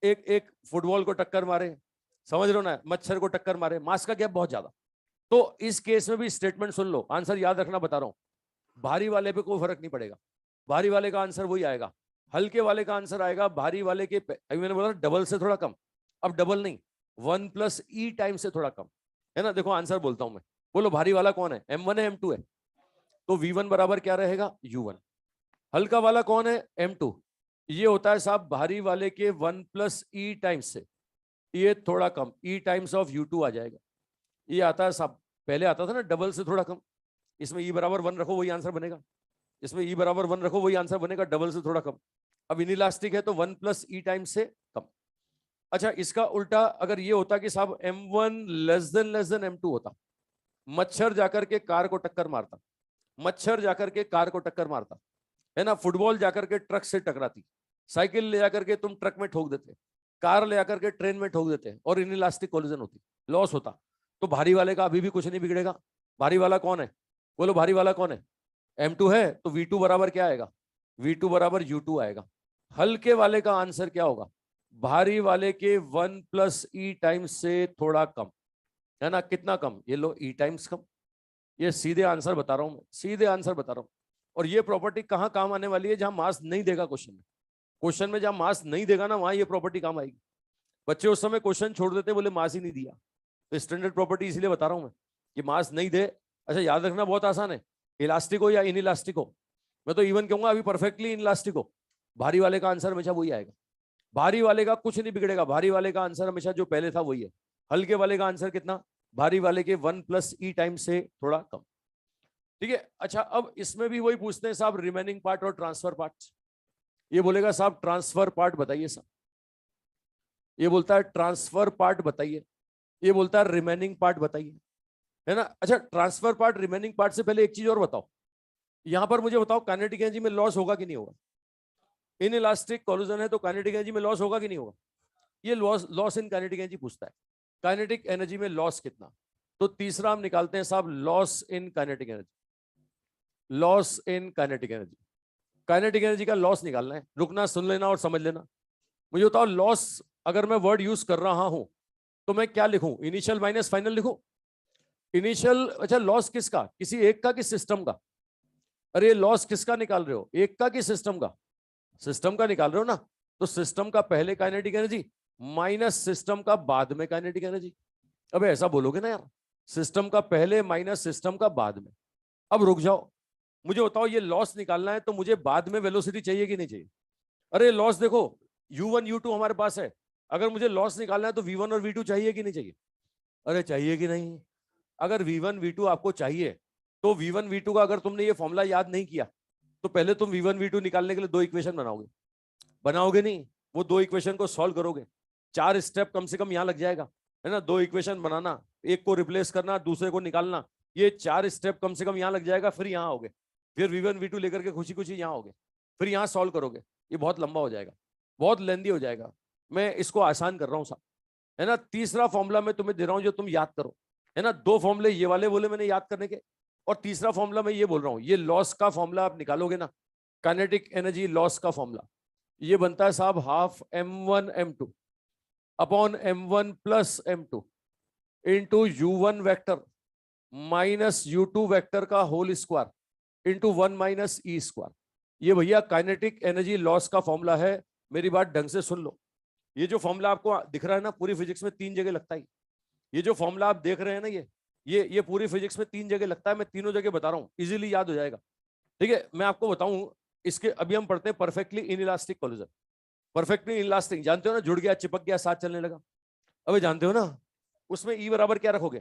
एक एक फुटबॉल को टक्कर मारे, समझ रहे हो ना, मच्छर को टक्कर मारे, मास का गैप बहुत ज्यादा। तो इस केस में भी स्टेटमेंट सुन लो, आंसर याद रखना बता रहा हूं। भारी वाले पे कोई फर्क नहीं पड़ेगा, भारी वाले का आंसर वही आएगा। हल्के वाले का आंसर आएगा भारी वाले के, अभी मैंने बोला डबल से थोड़ा कम, अब डबल नहीं 1+E टाइम से थोड़ा कम, है ना। देखो आंसर बोलता हूं मैं, बोलो भारी वाला कौन है, M1 है M2 है। तो V1 बराबर क्या रहेगा U1। हल्का वाला कौन है M2, ये होता है साहब भारी वाले के 1+E टाइम्स से, ये थोड़ा कम E टाइम्स ऑफ U2 आ जाएगा। ये आता है साहब, पहले आता था ना डबल से थोड़ा कम, इसमें E बराबर 1 रखो वही आंसर बनेगा, इसमें E बराबर 1 रखो वही आंसर बनेगा, डबल से थोड़ा कम। अब इनइलास्टिक है तो 1+E टाइम्स से कम। अच्छा, इसका उल्टा अगर ये होता कि साहब M1 लेस देन M2 होता, मच्छर जाकर के कार को टक्कर मारता, मच्छर जाकर के कार को टक्कर मारता, है ना, फुटबॉल जाकर के ट्रक से टकराती, साइकिल ले जाकर के तुम ट्रक में ठोक देते, कार ले जाकर के ट्रेन में ठोक देते और इनइलास्टिक कोलिजन होती, लॉस होता। तो भारी वाले का अभी भी कुछ नहीं बिगड़ेगा। भारी वाला कौन है, बोलो भारी वाला कौन है, M2 है, तो V2 बराबर क्या आएगा, V2 बराबर U2 आएगा। हल्के वाले का आंसर क्या होगा, भारी वाले के 1+E टाइम्स से थोड़ा कम, है ना। कितना कम, ये लो E टाइम्स कम। ये सीधे आंसर बता रहा हूं मैं, सीधे आंसर बता रहा हूं। और ये प्रॉपर्टी कहां काम आने वाली है, जहां मास नहीं देगा क्वेश्चन में, क्वेश्चन में जहां मास नहीं देगा ना वहां ये प्रॉपर्टी काम आएगी। बच्चे उस समय क्वेश्चन छोड़ देते, बोले मास ही नहीं दिया, तो स्टैंडर्ड प्रॉपर्टी इसलिए बता रहा हूं मैं कि मास नहीं दे। अच्छा याद रखना बहुत आसान है, इलास्टिक हो या इन इलास्टिक हो, मैं तो इवन कहूंगा अभी परफेक्टली इन इलास्टिक हो, भारी वाले का आंसर हमेशा वही आएगा। भारी वाले का कुछ नहीं बिगड़ेगा, भारी वाले का आंसर हमेशा जो पहले था वही है। हल्के वाले का आंसर कितना, भारी वाले के 1+E टाइम से थोड़ा कम। ठीक है, अच्छा अब इसमें भी वही पूछते हैं साहब रिमेनिंग पार्ट और ट्रांसफर पार्ट। ये बोलेगा साहब ट्रांसफर पार्ट बताइए साहब, ये बोलता है ट्रांसफर पार्ट बताइए, ये बोलता है रिमेनिंग पार्ट बताइए, है ना। अच्छा ट्रांसफर पार्ट रिमेनिंग पार्ट से पहले एक चीज और बताओ, यहां पर मुझे बताओ काइनेटिक एनर्जी में लॉस होगा कि नहीं होगा। इन इलास्टिक कोलिजन है तो काइनेटिक एनर्जी में लॉस होगा कि नहीं होगा, ये लॉस इन काइनेटिक एनर्जी पूछता है, काइनेटिक एनर्जी में लॉस कितना। तो तीसरा हम निकालते हैं साहब loss in kinetic energy, loss in kinetic energy. Kinetic energy का लॉस निकालना है, रुकना सुन लेना और समझ लेना। मुझे बताओ लॉस अगर मैं वर्ड यूज कर रहा हूं तो मैं क्या लिखूं, इनिशियल माइनस फाइनल लिखूं, इनिशियल। अच्छा लॉस किसका, किसी एक का कि सिस्टम का, अरे लॉस किसका निकाल रहे हो, एक का कि सिस्टम का, सिस्टम का निकाल रहे हो ना। तो सिस्टम का पहले काइनेटिक एनर्जी माइनस सिस्टम का बाद में काइनेटिक एनर्जी। अब ऐसा बोलोगे ना यार, सिस्टम का पहले माइनस सिस्टम का बाद में। अब रुक जाओ, मुझे बताओ ये लॉस निकालना है तो मुझे बाद में वेलोसिटी चाहिए कि नहीं चाहिए। अरे लॉस देखो U1 U2 हमारे पास है, अगर मुझे लॉस निकालना है तो V1 और V2 चाहिए कि नहीं चाहिए, अरे चाहिए कि नहीं। अगर V1 V2 आपको चाहिए तो V1 V2 का अगर तुमने ये फॉर्मूला याद नहीं किया तो पहले तुम V1 V2 निकालने के लिए 2 इक्वेशन बनाओगे, बनाओगे नहीं, वो 2 इक्वेशन को सॉल्व करोगे, 4 स्टेप कम से कम यहाँ लग जाएगा, है ना। 2 इक्वेशन बनाना, एक को रिप्लेस करना, दूसरे को निकालना, ये 4 स्टेप कम से कम यहाँ लग जाएगा। फिर यहाँ आओगे, फिर V1 V2 लेकर के खुशी खुशी यहाँ आओगे, फिर यहाँ सॉल्व करोगे, ये बहुत लंबा हो जाएगा, बहुत लेंदी हो जाएगा। मैं इसको आसान कर रहा हूँ साहब, है ना। तीसरा फॉर्मूला मैं तुम्हें दे रहा हूँ जो तुम याद करो, है ना। 2 फॉर्मूले ये वाले बोले मैंने याद करने के, और तीसरा फॉर्मूला मैं ये बोल रहा हूँ, ये लॉस का फॉर्मूला आप निकालोगे ना, काइनेटिक एनर्जी लॉस का फॉर्मूला, ये बनता है साहब half M1 M2 upon M1 plus M2 into U1 vector minus U2 vector का whole square into 1 minus E square. ये भैया काइनेटिक एनर्जी लॉस का फॉर्मूला है। मेरी बात ढंग से सुन लो, ये जो फॉर्मूला आपको दिख रहा है ना, पूरी फिजिक्स में 3 जगह लगता है। ये जो फॉर्मूला आप देख रहे हैं ना, ये पूरी फिजिक्स में 3 जगह लगता है, मैं तीनों जगह बता रहा हूँ, इजीली याद हो जाएगा। ठीक है, मैं आपको बताऊं इसके, अभी हम पढ़ते हैं perfectly inelastic collision. Perfectly elastic, जानते हो ना, जुड़ गया, चिपक गया, साथ चलने लगा। अबे जानते हो ना, उसमें ई बराबर क्या रखोगे,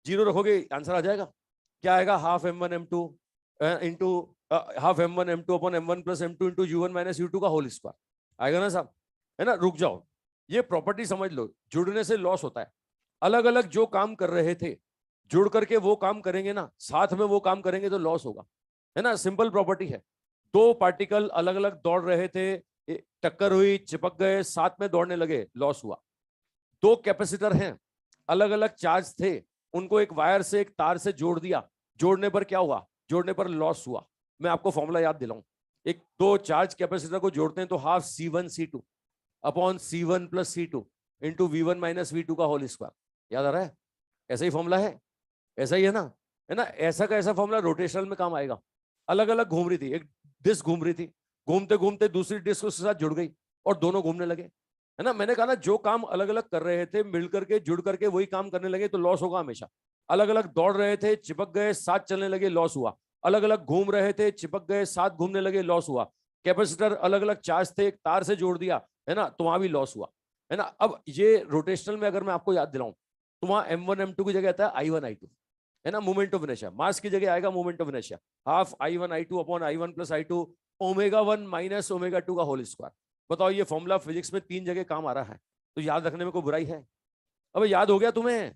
0 रखोगे, आंसर आ जाएगा। क्या आएगा, half m1 m2 into half m1 m2 upon m1 plus m2 into u1 minus u2 का होल स्क्वायर आएगा ना साहब, है ना। रुक जाओ, ये प्रॉपर्टी समझ लो, जुड़ने से लॉस होता है। अलग अलग जो काम कर रहे थे, जुड़ करके वो काम करेंगे ना, साथ में वो काम करेंगे तो लॉस होगा, है ना। सिंपल प्रॉपर्टी है। दो पार्टिकल अलग अलग दौड़ रहे थे, टक्कर हुई, चिपक गए, साथ में दौड़ने लगे, लॉस हुआ। दो कैपेसिटर हैं, अलग अलग चार्ज थे, उनको एक वायर से एक तार से जोड़ दिया, जोड़ने पर क्या हुआ, जोड़ने पर लॉस हुआ। मैं आपको फॉर्मूला याद दिलाऊं, एक दो चार्ज कैपेसिटर को जोड़ते हैं तो half C1 C2 upon C1 plus C2 into V1 minus V2 का होल स्क्वायर। याद आ रहा है, ऐसा ही फॉर्मूला है, ऐसा ही है ना। ऐसा का ऐसा फॉर्मूला रोटेशनल में काम आएगा। अलग अलग घूम रही थी, एक डिस्क घूम रही थी, घूमते घूमते दूसरी डिस्क उसके साथ जुड़ गई और दोनों घूमने लगे, है ना। मैंने कहा ना, जो काम अलग अलग कर रहे थे, मिल करके जुड़ करके वही काम करने लगे तो लॉस होगा हमेशा। अलग अलग दौड़ रहे थे, चिपक गए, साथ चलने लगे, लॉस हुआ। अलग अलग घूम रहे थे, चिपक गए, साथ घूमने लगे, लॉस हुआ। कैपेसिटर अलग अलग चार्ज थे, एक तार से जोड़ दिया, है ना, तो वहां भी लॉस हुआ, है ना। अब ये रोटेशनल में अगर मैं आपको याद दिलाऊं तो वहां M1 M2 की जगह आता है I1 I2, है ना, मोमेंट ऑफ इनर्शिया। मास की जगह आएगा moment of inertia, half I1 I2 upon I1 plus I2 ω1 minus ω2 का होल स्क्वायर। बताओ, ये फॉर्मूला फिजिक्स में 3 जगह काम आ रहा है, तो याद रखने में कोई बुराई है। अब याद हो गया तुम्हें?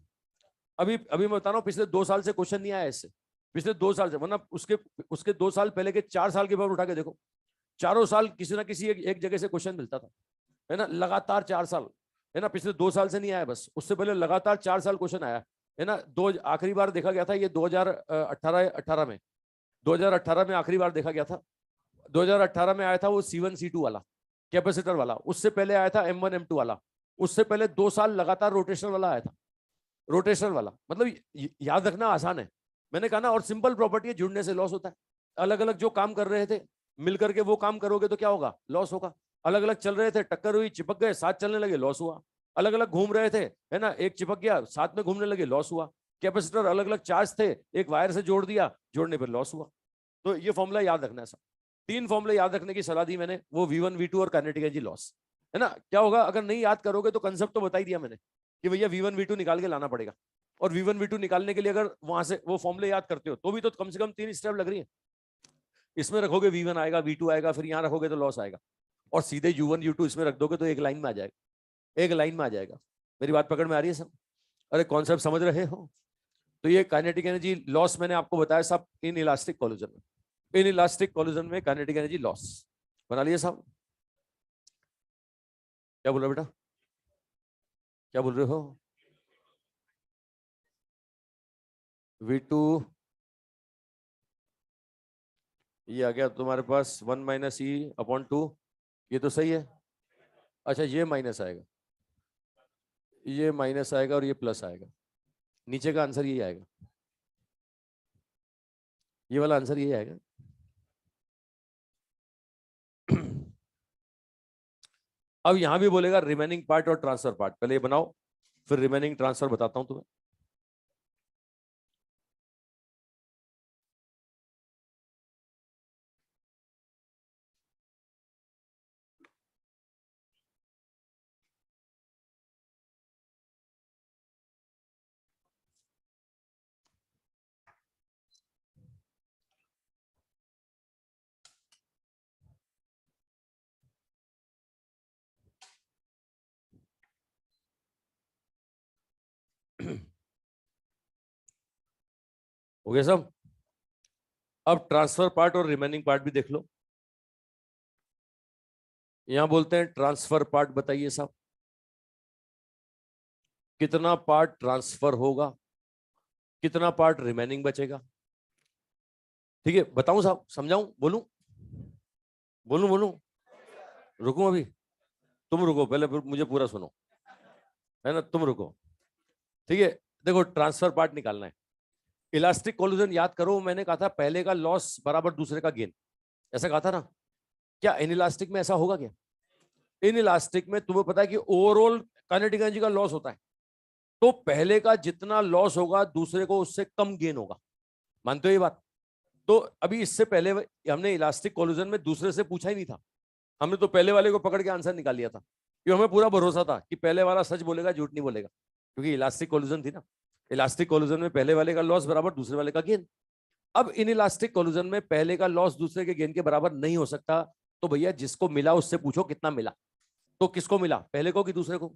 अभी अभी मैं बता रहा हूँ, पिछले 2 साल से क्वेश्चन नहीं आया इससे, पिछले 2 साल से, वरना उसके उसके 2 साल पहले के 4 साल के बाद उठा के देखो, चारों साल किसी ना किसी एक जगह से क्वेश्चन मिलता था, है ना, लगातार 4 साल, है ना। पिछले 2 साल से नहीं आया, बस उससे पहले लगातार 4 साल क्वेश्चन आया, है ना। दो आखिरी बार देखा गया था ये 2018 में, 2018 में आखिरी बार देखा गया था। 2018 में आया था वो C1 C2 वाला कैपेसिटर वाला, उससे पहले आया था M1 M2 वाला, उससे पहले 2 साल लगातार रोटेशनल वाला आया था। रोटेशनल वाला मतलब याद रखना आसान है, मैंने कहा ना। और सिंपल प्रॉपर्टी है, जुड़ने से लॉस होता है। अलग अलग जो काम कर रहे थे, मिलकर के वो काम करोगे तो क्या होगा, लॉस होगा। अलग अलग चल रहे थे, टक्कर हुई, चिपक गए, साथ चलने लगे, लॉस हुआ। अलग अलग घूम रहे थे, है ना, एक चिपक गया, साथ में घूमने लगे, लॉस हुआ। कैपेसिटर अलग अलग चार्ज थे, एक वायर से जोड़ दिया, जोड़ने पर लॉस हुआ। तो ये फॉर्मूला याद रखना है सब। 3 फॉर्मूले याद रखने की सलाह दी मैंने, वो V1 V2 और काइनेटिक एनर्जी लॉस, है ना। क्या होगा अगर नहीं याद करोगे, तो कंसेप्ट तो बता ही दिया मैंने कि भैया V1 V2 निकाल के लाना पड़ेगा। और V1 V2 निकालने के लिए अगर वहां से वो फॉर्मूले याद करते हो तो भी तो कम से कम 3 स्टेप लग रही है। इसमें रखोगे V1 आएगा, V2 आएगा, फिर यहाँ रखोगे तो लॉस आएगा, और सीधे U1 U2 इसमें रख दोगे तो एक लाइन में आ जाएगा, एक लाइन में आ जाएगा। मेरी बात पकड़ में आ रही है सब? अरे कॉन्सेप्ट समझ रहे हो? तो ये काइनेटिक एनर्जी लॉस मैंने आपको बताया सब इन इलास्टिक कोलिजन में, इन इलास्टिक कोलिजन में काइनेटिक एनर्जी लॉस बना लिए साहब। क्या बोल रहे हो बेटा, क्या बोल रहे हो? V2 ये आ गया तुम्हारे पास 1 माइनस ई अपॉन 2, ये तो सही है। अच्छा ये माइनस आएगा, ये माइनस आएगा और ये प्लस आएगा, नीचे का आंसर यही आएगा, ये वाला आंसर यही आएगा। अब यहां भी बोलेगा रिमेनिंग पार्ट और ट्रांसफर पार्ट, पहले ये बनाओ फिर रिमेनिंग ट्रांसफर बताता हूं तुम्हें। हो गया सब? अब ट्रांसफर पार्ट और रिमेनिंग पार्ट भी देख लो। यहां बोलते हैं ट्रांसफर पार्ट बताइए साहब, कितना पार्ट ट्रांसफर होगा, कितना पार्ट रिमेनिंग बचेगा। ठीक है, बताऊं साहब, समझाऊं, बोलूं बोलूं बोलूं? रुकूं अभी? तुम रुको पहले, फिर मुझे पूरा सुनो, है ना, तुम रुको। ठीक है, देखो ट्रांसफर पार्ट निकालना है। इलास्टिक कोलिजन याद करो, मैंने कहा था पहले का लॉस बराबर दूसरे का गेन, ऐसा कहा था ना। क्या इन इलास्टिक में ऐसा होगा क्या? इन इलास्टिक में तुम्हें पता है कि ओवरऑल काइनेटिक एनर्जी का लॉस होता है, तो पहले का जितना लॉस होगा दूसरे को उससे कम गेन होगा। मानते हो ये बात? तो अभी इससे पहले हमने इलास्टिक कोलिजन में दूसरे से पूछा ही नहीं था, हमने तो पहले वाले को पकड़ के आंसर निकाल लिया था, क्योंकि हमें पूरा भरोसा था कि पहले वाला सच बोलेगा, झूठ नहीं बोलेगा, क्योंकि इलास्टिक कोलिजन थी ना। इलास्टिक कोलिजन में पहले वाले का लॉस बराबर दूसरे वाले का गेन। अब इन इलास्टिक कोलिजन में पहले का लॉस दूसरे के गेन के बराबर नहीं हो सकता। तो भैया जिसको मिला उससे पूछो कितना मिला। तो किसको मिला, पहले को कि दूसरे को?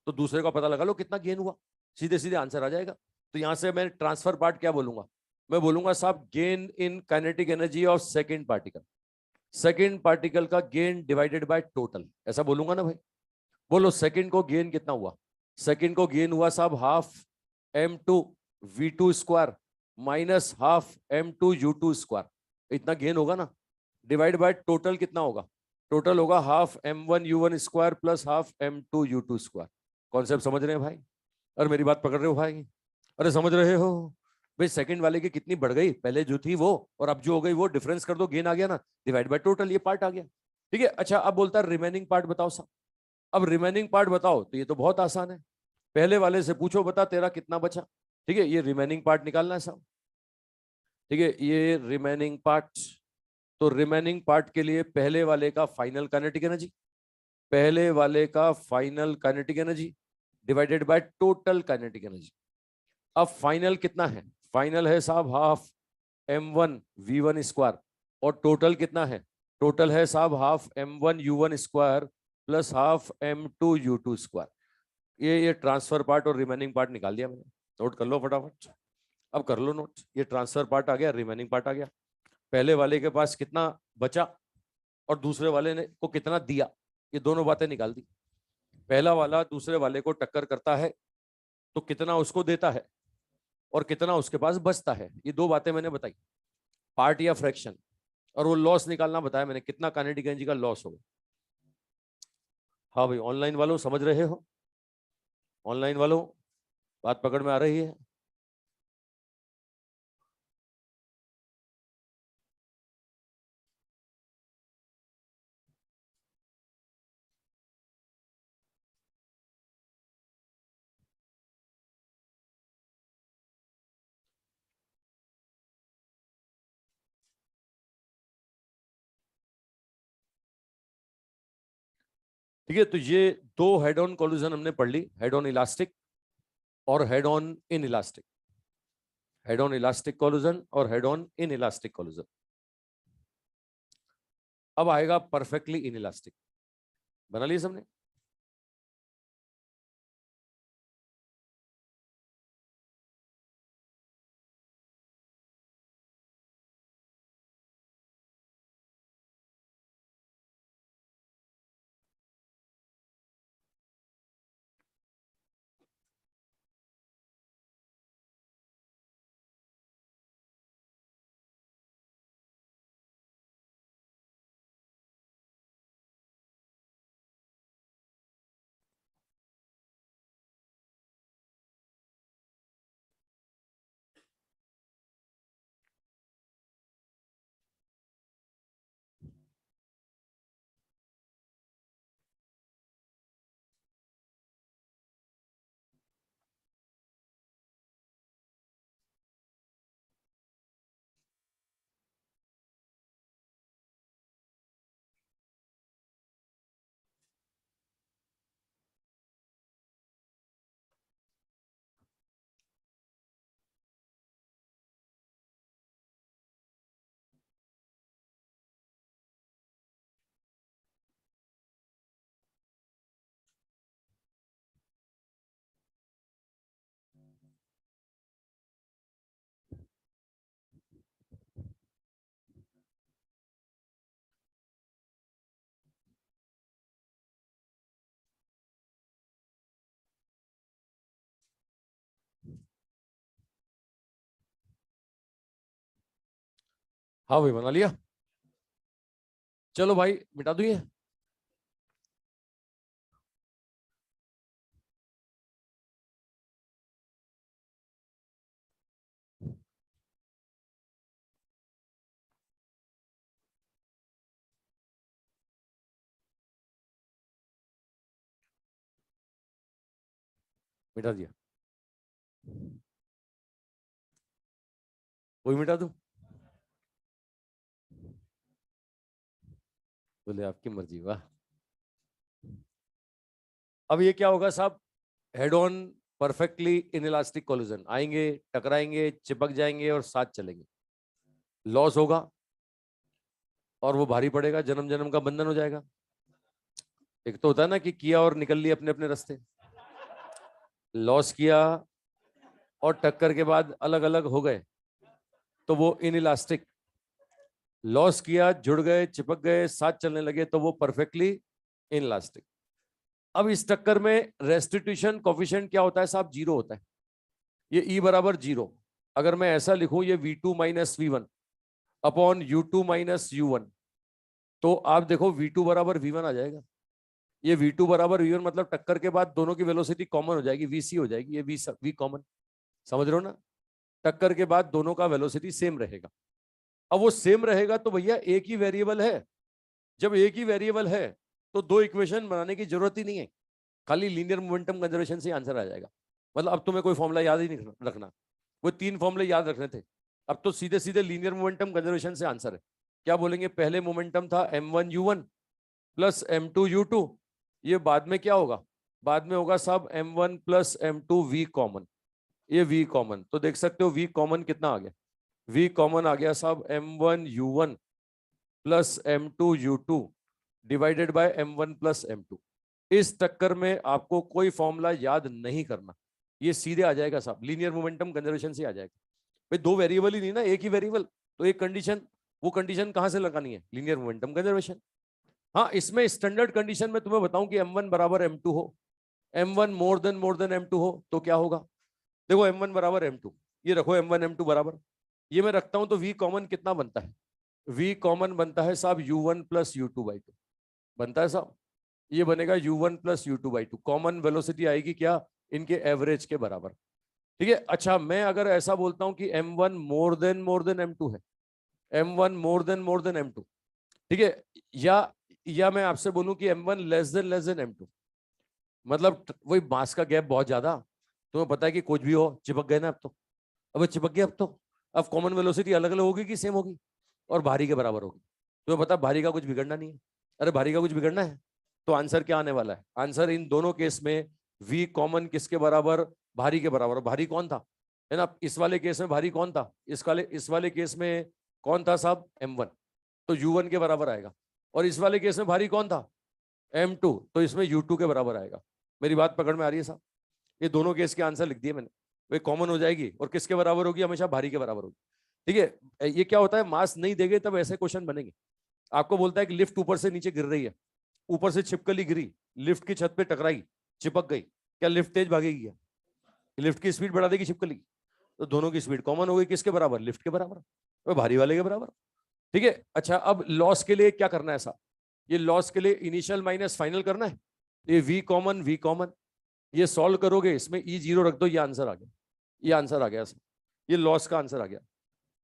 तो दूसरे का पता लगा लो कितना गेन हुआ, सीधे सीधे आंसर आ जाएगा। तो यहां से मैं ट्रांसफर पार्ट क्या बोलूंगा, मैं बोलूंगा साहब gain in kinetic energy of second particle, second particle का गेन डिवाइडेड बाय टोटल, ऐसा बोलूंगा ना भाई। बोलो सेकंड को गेन कितना हुआ? सेकंड को गेन हुआ साहब half m2 v2 square minus half m2 u2 square, इतना गेन होगा ना। डिवाइड बाय टोटल कितना होगा? टोटल होगा half m1 u1 square plus half m2 u2 square. Concept समझ रहे हैं भाई? और मेरी बात पकड़ रहे हो भाई? अरे समझ रहे हो भाई? सेकंड वाले की कितनी बढ़ गई, पहले जो थी वो और अब जो हो गई वो, डिफरेंस कर दो, गेन आ गया ना, डिवाइड बाय टोटल, ये पार्ट आ गया। ठीक है, अच्छा अब बोलता है रिमेनिंग पार्ट बताओ साहब। अब रिमेनिंग पार्ट बताओ, तो ये तो बहुत आसान है, पहले वाले से पूछो बता तेरा कितना बचा। ठीक है, ये रिमेनिंग पार्ट निकालना है साहब। ठीक है, ये रिमेनिंग पार्ट, तो रिमेनिंग पार्ट के लिए पहले वाले का फाइनल काइनेटिक एनर्जी, पहले वाले का final kinetic energy divided by total kinetic energy. अब फाइनल कितना है? फाइनल है साहब हाफ m1 v1 स्क्वायर, और टोटल कितना है? टोटल है साहब half m1 u1 square plus half m2 u2 square. ये ट्रांसफर पार्ट और रिमेनिंग पार्ट निकाल दिया मैंने, नोट कर लो फटाफट। अब कर लो नोट, ये ट्रांसफर पार्ट आ गया, रिमेनिंग पार्ट आ गया। पहले वाले के पास कितना बचा और दूसरे वाले ने को कितना दिया, ये दोनों बातें निकाल दी। पहला वाला दूसरे वाले को टक्कर करता है तो कितना उसको देता है और कितना उसके पास बचता है, ये दो बातें मैंने बताई, पार्ट या फ्रैक्शन। और वो लॉस निकालना बताया मैंने, कितना काइनेटिक एनर्जी का लॉस होगा। हाँ भाई, ऑनलाइन वालों समझ रहे हो? ऑनलाइन वालों बात पकड़ में आ रही है? ठीक है, तो ये दो हेड ऑन कोलिजन हमने पढ़ ली, हेड ऑन इलास्टिक और head on in elastic, head on elastic collision और head on in elastic collision. अब आएगा परफेक्टली इन इलास्टिक, बना लिया सबने? हाँ भाई, बना लिया। चलो भाई मिटा दूं ये? मिटा दिया, वही मिटा दूं? बोले आपकी मर्जी, वाह। अब ये क्या होगा साहब? Head on perfectly inelastic collision, आएंगे, टकराएंगे, चिपक जाएंगे और साथ चलेंगे। लॉस होगा और वो भारी पड़ेगा, जन्म जन्म का बंधन हो जाएगा। एक तो होता है ना कि किया और निकल लिए अपने अपने रास्ते, लॉस किया और टक्कर के बाद अलग अलग हो गए, तो वो इनइलास्टिक। लॉस किया, जुड़ गए, चिपक गए, साथ चलने लगे, तो वो परफेक्टली इनइलास्टिक। अब इस टक्कर में रेस्टिट्यूशन कोफिशिएंट क्या होता है साहब? जीरो होता है। ये E बराबर जीरो। अगर मैं ऐसा लिखूं, ये V2 minus V1 upon U2 minus U1, तो आप देखो V2 बराबर V1 आ जाएगा। ये V2 बराबर V1 मतलब टक्कर के बाद दोनों की वेलोसिटी कॉमन हो जाएगी, VC हो जाएगी, ये V कॉमन। समझ रहे हो ना? टक्कर के बाद दोनों का वेलोसिटी सेम रहेगा। अब वो सेम रहेगा तो भैया एक ही वेरिएबल है। जब एक ही वेरिएबल है तो दो इक्वेशन बनाने की जरूरत ही नहीं है, खाली लीनियर मोमेंटम कंजर्वेशन से आंसर आ जाएगा। मतलब अब तुम्हें कोई फॉर्मूला याद ही नहीं रखना, वो 3 फॉर्मूले याद रखने थे। अब तो सीधे सीधे लीनियर मोमेंटम कंजर्वेशन से आंसर है। क्या बोलेंगे? पहले मोमेंटम था m1u1 प्लस m2u2। ये बाद में क्या होगा? बाद में होगा साहब m1 plus m2 v common. ये v कॉमन, तो देख सकते हो v कॉमन कितना आ गया? v कॉमन आ गया साहब m1u1 plus m2u2 divided by m1 plus m2। इस टक्कर में आपको कोई फॉर्मूला याद नहीं करना, ये सीधे आ जाएगा साहब, लीनियर मोमेंटम कंजर्वेशन से आ जाएगा। भाई दो वेरिएबल ही नहीं ना, एक ही वेरिएबल, तो एक कंडीशन, वो कंडीशन कहां से लगानी है? Linear momentum conservation. हाँ, इसमें स्टैंडर्ड कंडीशन में तुम्हें बताऊं कि m1 बराबर m2 हो, m1 मोर देन m2 हो, तो क्या होगा? देखो m1 बराबर m2, ये रखो m1 m2 बराबर, ये मैं रखता हूं तो v कॉमन कितना बनता है? v कॉमन बनता है साहब u1 प्लस u2/2 बनता है साहब। ये बनेगा u1 plus u2/2, common velocity आएगी क्या? इनके एवरेज के बराबर। ठीक है। अच्छा, मैं अगर ऐसा बोलता हूं कि m1 मोर देन m2 है, m1 मोर देन m2, ठीक है, या मैं आपसे बोलूं कि m1 लेस देन m2, मतलब वही मास का गैप बहुत ज्यादा, तुम्हें पता है कि कुछ भी हो चिपक गए ना, अब चिपक गए, अब कॉमन वेलोसिटी अलग अलग होगी कि सेम होगी? और भारी के बराबर होगी। तुम्हें पता भारी का कुछ बिगड़ना नहीं है। अरे भारी का कुछ बिगड़ना है तो आंसर क्या आने वाला है? आंसर इन दोनों केस में v कॉमन किसके बराबर? भारी के बराबर। भारी कौन था? है ना, इस वाले केस में भारी कौन था? इस वाले केस में कौन था साहब? m1, तो u1 के बराबर आएगा। और इस वाले केस में भारी कौन था? m2, तो इसमें u2 के बराबर आएगा। मेरी बात पकड़ में आ रही है साहब? ये दोनों केस के आंसर लिख दिए मैंने। वे कॉमन हो जाएगी और किसके बराबर होगी? हमेशा भारी के बराबर होगी। ठीक है। ये क्या होता है, मास नहीं देंगे तब ऐसे क्वेश्चन बनेंगे। आपको बोलता है कि लिफ्ट ऊपर से नीचे गिर रही है, ऊपर से छिपकली गिरी, लिफ्ट की छत पे टकराई, चिपक गई, क्या लिफ्ट तेज भागेगी? क्या लिफ्ट की स्पीड बढ़ा देगी छिपकली? तो दोनों की स्पीड कॉमन हो गई, किसके बराबर? लिफ्ट के बराबर और भारी वाले के बराबर। ठीक है। अच्छा, अब लॉस के लिए क्या करना है साहब? ये लॉस के लिए इनिशियल माइनस फाइनल करना है। ये वी कॉमन, ये सॉल्व करोगे, इसमें E0 रख दो, ये आंसर आ गया, ये आंसर आ गया सर, ये लॉस का आंसर आ गया।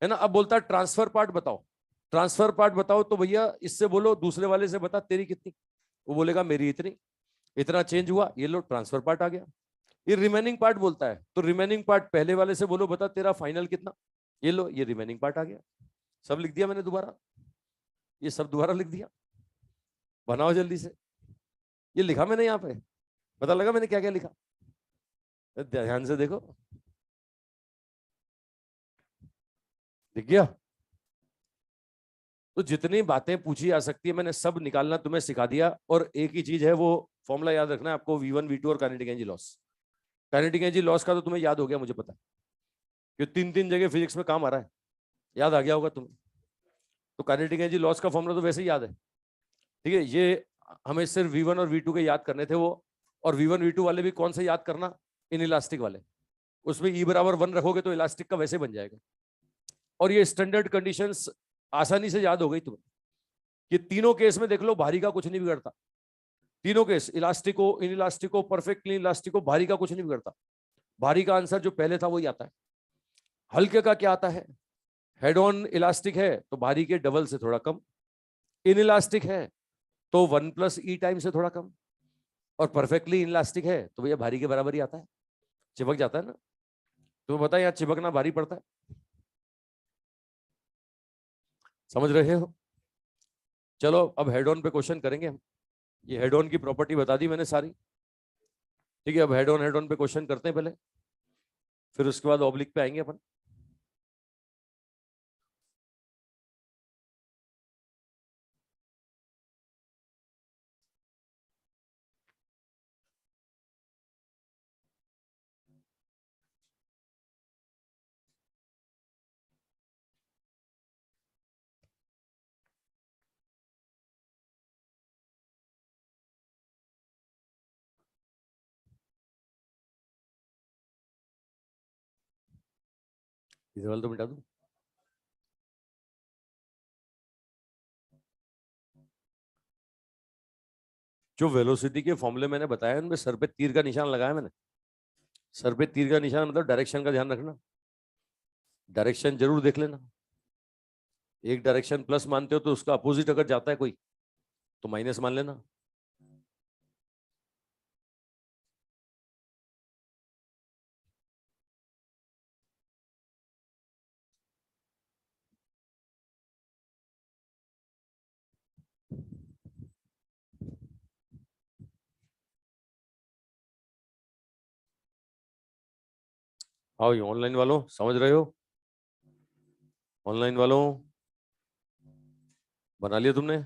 है ना? अब बोलता है ट्रांसफर पार्ट बताओ, ट्रांसफर पार्ट बताओ, तो भैया इससे बोलो दूसरे वाले से बता तेरी कितनी, वो बोलेगा मेरी इतनी, इतना चेंज हुआ, ये लो ट्रांसफर पार्ट आ गया। ये रिमेनिंग पार्ट बोलता है, तो रिमेनिंग पार्ट पहले वाले से बोलो बता तेरा फाइनल कितना, ये लो, ये रिमेनिंग पार्ट आ गया। सब लिख दिया मैंने दोबारा, ये सब दोबारा लिख दिया, बनाओ जल्दी से। ये लिखा मैंने यहाँ पे, पता लगा मैंने क्या क्या लिखा? ध्यान से देखो, दिख गया? तो जितनी बातें पूछी जा सकती है मैंने सब निकालना तुम्हें सिखा दिया। और एक ही चीज है, वो फॉर्मूला याद रखना है आपको, V1 V2 और kinetic energy loss. Kinetic energy loss का तो तुम्हें याद हो गया, मुझे पता है कि 3 जगह फिजिक्स में काम आ रहा है, याद आ गया होगा तुम्हें। तो काइनेटिक एनर्जी लॉस का फॉर्मूला तो वैसे ही याद है। ठीक है, ये हमें सिर्फ V1 और V2 के याद करने थे वो। और V1 V2 वाले भी कौन से याद करना? इन इलास्टिक वाले। उसमें E बराबर 1 रखोगे तो इलास्टिक का वैसे बन जाएगा। और ये स्टैंडर्ड कंडीशंस आसानी से याद हो गई तुम्हें कि तीनों केस में देख लो भारी का कुछ नहीं बिगड़ता। तीनों केस, इलास्टिको, इन इलास्टिको, परफेक्टली इलास्टिको, भारी का कुछ नहीं बिगड़ता। भारी का आंसर जो पहले था वही आता है। हल्के का क्या आता है? हेड ऑन इलास्टिक है तो भारी के डबल से थोड़ा कम, इन इलास्टिक है तो 1 + E टाइम से थोड़ा कम, और परफेक्टली इलास्टिक है तो भैया भारी के बराबर ही आता है, चिपक जाता है ना। तुम्हें पता है यहाँ चिपकना भारी पड़ता है, समझ रहे हो? चलो अब हेड ऑन पे क्वेश्चन करेंगे हम। ये हेड ऑन की प्रॉपर्टी बता दी मैंने सारी। ठीक है, अब हेड ऑन पे क्वेश्चन करते हैं पहले, फिर उसके बाद ऑब्लिक पे आएंगे अपन। इधर वाला तो मिटा दूं। जो वेलोसिटी के फॉर्मूले मैंने बताया उनमें सर पे तीर का निशान लगाया मैंने। सर पे तीर का निशान मतलब डायरेक्शन का ध्यान रखना, डायरेक्शन जरूर देख लेना। एक डायरेक्शन प्लस मानते हो तो उसका अपोजिट अगर जाता है कोई तो माइनस मान लेना। आओ, ये ऑनलाइन वालों समझ रहे हो? ऑनलाइन वालों बना लिया तुमने?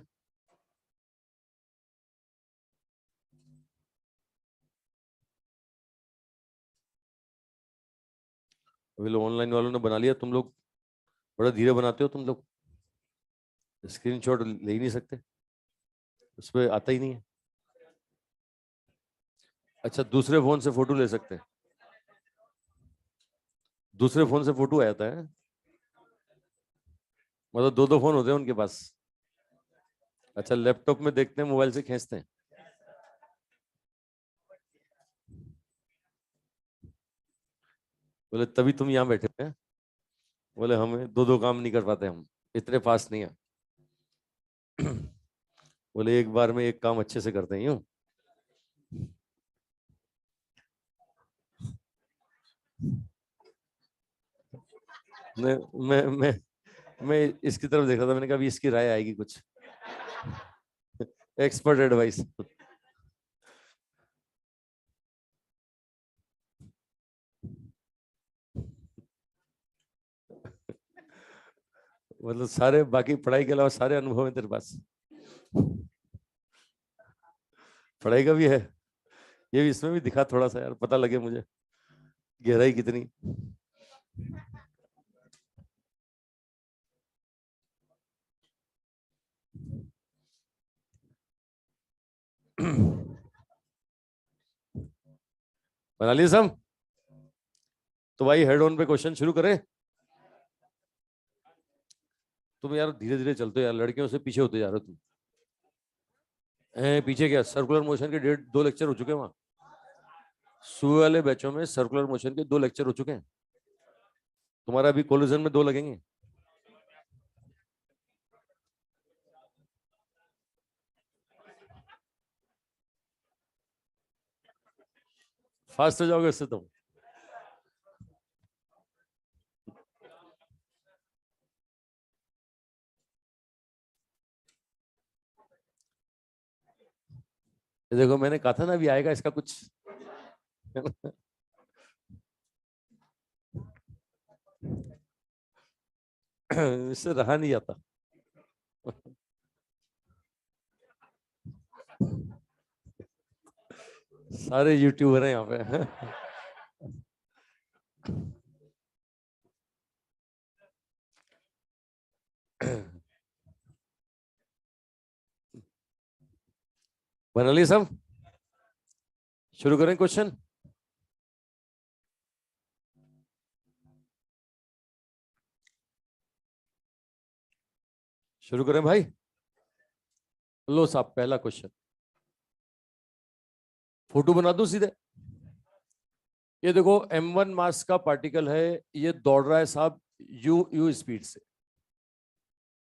अभी लोग ऑनलाइन वालों ने बना लिया, तुम लोग बड़ा धीरे बनाते हो तुम लोग, स्क्रीनशॉट ले ही नहीं सकते, उस पर आता ही नहीं है। अच्छा, दूसरे फोन से फोटो ले सकते हैं? दूसरे फोन से फोटो आ जाता है? मतलब दो दो फोन होते हैं उनके पास? अच्छा, लैपटॉप में देखते हैं, मोबाइल से खींचते हैं? बोले तभी तुम यहाँ बैठे हैं? बोले हमें दो दो काम नहीं कर पाते, हम इतने फास्ट नहीं है। बोले एक बार में एक काम अच्छे से करते हैं यूं। मैं मैं मैं मैं इसकी तरफ देख रहा था, मैंने कहा अभी इसकी राय आएगी कुछ, एक्सपर्ट एडवाइस। मतलब सारे बाकी पढ़ाई के अलावा सारे अनुभव है तेरे पास, पढ़ाई का भी है। ये भी इसमें भी दिखा थोड़ा सा यार, पता लगे मुझे गहराई कितनी। बना लिए सब? तो भाई हेड ऑन पे क्वेश्चन शुरू करें। तुम यार धीरे धीरे चलते हो यार, लड़कियों से पीछे होते जा रहे हो तुम। पीछे क्या, सर्कुलर मोशन के 2 लेक्चर हो चुके हैं वहां। सुबह वाले बैचों में सर्कुलर मोशन के 2 लेक्चर हो चुके हैं। तुम्हारा अभी कोलिजन में 2 लगेंगे। फास्ट हो जाओगे उससे तुम। देखो मैंने कहा था ना अभी आएगा इसका कुछ। इससे रहा नहीं जाता। सारे यूट्यूबर हैं यहाँ पे। बना लिए सब? शुरू करें क्वेश्चन? शुरू करें भाई? लो साहब, पहला क्वेश्चन, फोटो बना दो सीधे। ये देखो m1 मास का पार्टिकल है, ये दौड़ रहा है साहब u स्पीड से।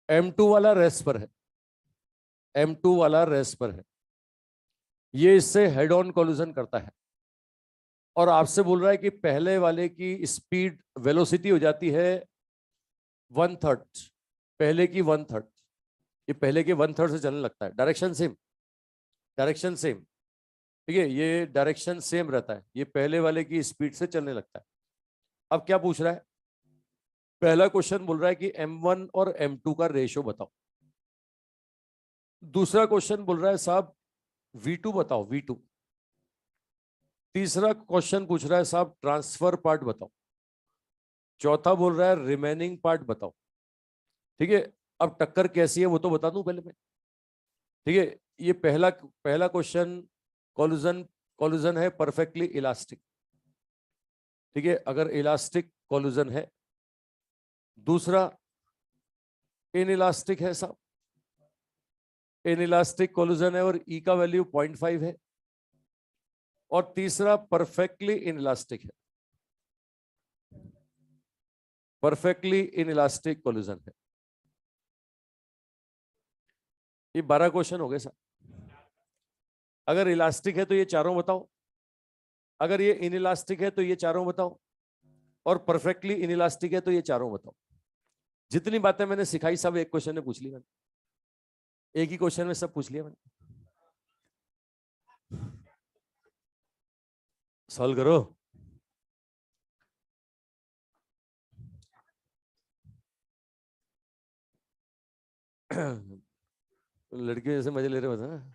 m2 वाला रेस्ट पर है, m2 वाला रेस्ट पर है। ये इससे हेड ऑन कोलिजन करता है और आपसे बोल रहा है कि पहले वाले की स्पीड वेलोसिटी हो जाती है 1/3, पहले की 1/3। ये पहले के 1/3 से चलने लगता है, डायरेक्शन सेम, डायरेक्शन सेम। ठीक है, ये डायरेक्शन सेम रहता है, ये पहले वाले की स्पीड से चलने लगता है। अब क्या पूछ रहा है, पहला क्वेश्चन बोल रहा है कि m1 और m2 का रेशो बताओ। दूसरा क्वेश्चन बोल रहा है साहब v2 बताओ, v2। तीसरा क्वेश्चन पूछ रहा है साहब ट्रांसफर पार्ट बताओ। चौथा बोल रहा है रिमेनिंग पार्ट बताओ। ठीक है, अब टक्कर कैसी है वो तो बता दूं पहले मैं। ठीक है, ये पहला पहला क्वेश्चन कोलिजन, कोलिजन है परफेक्टली इलास्टिक। ठीक है, अगर इलास्टिक कोलिजन है। दूसरा इन इलास्टिक है साहब, इन इलास्टिक कोलिजन है और ई का वैल्यू 0.5 है। और तीसरा परफेक्टली इन इलास्टिक है, परफेक्टली इन इलास्टिक कोलिजन है। ये 12 क्वेश्चन हो गए साहब। अगर इलास्टिक है तो ये चारों बताओ, अगर ये इन इलास्टिक है तो ये चारों बताओ, और परफेक्टली इन इलास्टिक है तो ये चारों बताओ। जितनी बातें मैंने सिखाई सब एक क्वेश्चन में पूछ ली मैंने, एक ही क्वेश्चन में सब पूछ लिया मैंने। सॉल्व करो। लड़के जैसे मजे ले रहे होते हैं ना।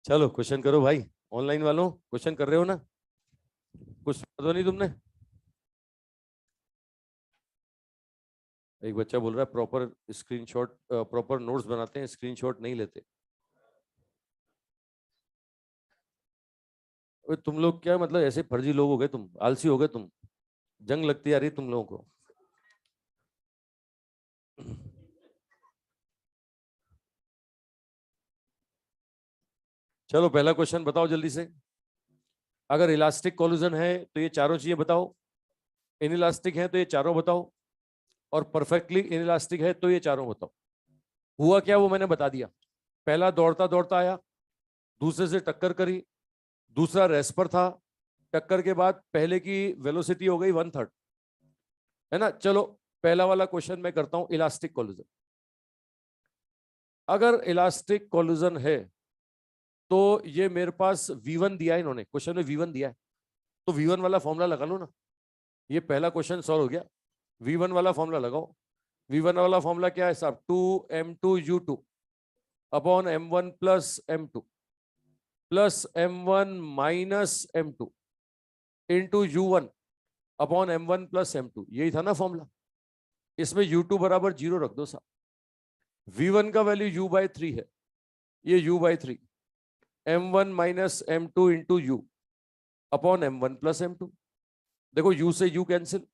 चलो क्वेश्चन करो भाई, ऑनलाइन वालों क्वेश्चन कर रहे हो ना, कुछ तो नहीं तुमने। एक बच्चा बोल रहा है प्रॉपर स्क्रीनशॉट, प्रॉपर नोट्स बनाते हैं, स्क्रीनशॉट नहीं लेते। तुम लोग क्या मतलब ऐसे फर्जी लोग हो गए, तुम आलसी हो गए, तुम जंग लगती आ रही तुम लोगों को। चलो पहला क्वेश्चन बताओ जल्दी से। अगर इलास्टिक कोलिजन है तो ये चारों चीजें बताओ, इन इलास्टिक है तो ये चारों बताओ, और परफेक्टली इन इलास्टिक है तो ये चारों बताओ। हुआ क्या वो मैंने बता दिया। पहला दौड़ता दौड़ता आया, दूसरे से टक्कर करी, दूसरा रेस पर था, टक्कर के बाद पहले की वेलोसिटी हो गई 1/3, है ना। चलो पहला वाला क्वेश्चन मैं करता हूं, इलास्टिक कोलिजन। अगर इलास्टिक कोलिजन है तो ये मेरे पास V1 दिया है, इन्होंने क्वेश्चन में V1 दिया है, तो V1 वाला फॉर्मूला लगा लो ना। ये पहला क्वेश्चन सॉल्व हो गया। V1 वाला फॉर्मूला लगाओ। V1 वाला फॉर्मूला क्या है साहब, 2m2u2 upon m1 plus m2 plus m1 minus m2 into u1 upon m1 plus m2। यही था ना फॉर्मूला। इसमें u2 बराबर 0 रख दो साहब। V1 का वैल्यू u/3 है, ये u/3, m1 minus m2 into u upon m1 plus m2। देखो u से u कैंसिल,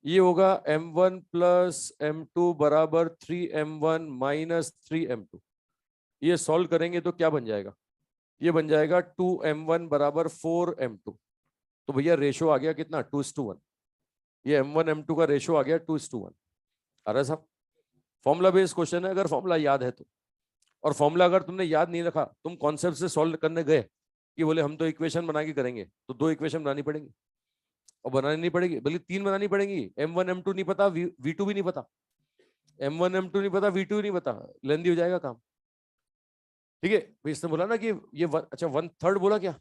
ये होगा m1 प्लस m2 बराबर 3m1 माइनस 3m2। ये सॉल्व करेंगे तो क्या बन जाएगा, ये बन जाएगा 2m1 बराबर 4m2। तो भैया रेशो आ गया कितना, 2:1। ये m1 m2 का रेशो आ गया 2:1। अरे साहब फॉर्मुला बेस्ड क्वेश्चन है, अगर फॉर्मुला याद है तो। और फॉर्मुला अगर तुमने याद नहीं रखा, तुम कॉन्सेप्ट से सॉल्व करने गए कि बोले हम तो इक्वेशन बना के करेंगे, तो 2 इक्वेशन बनानी पड़ेंगी, और बनानी नहीं पड़ेगी बल्कि 3 बनानी पड़ेगी। m1 m2 नहीं पता, v2 भी नहीं पता, m1 m2 नहीं पता, v2 नहीं पता, लेंदी हो जाएगा काम। ठीक है, तो इसने बोला ना कि ये अच्छा 1/3 बोला क्या,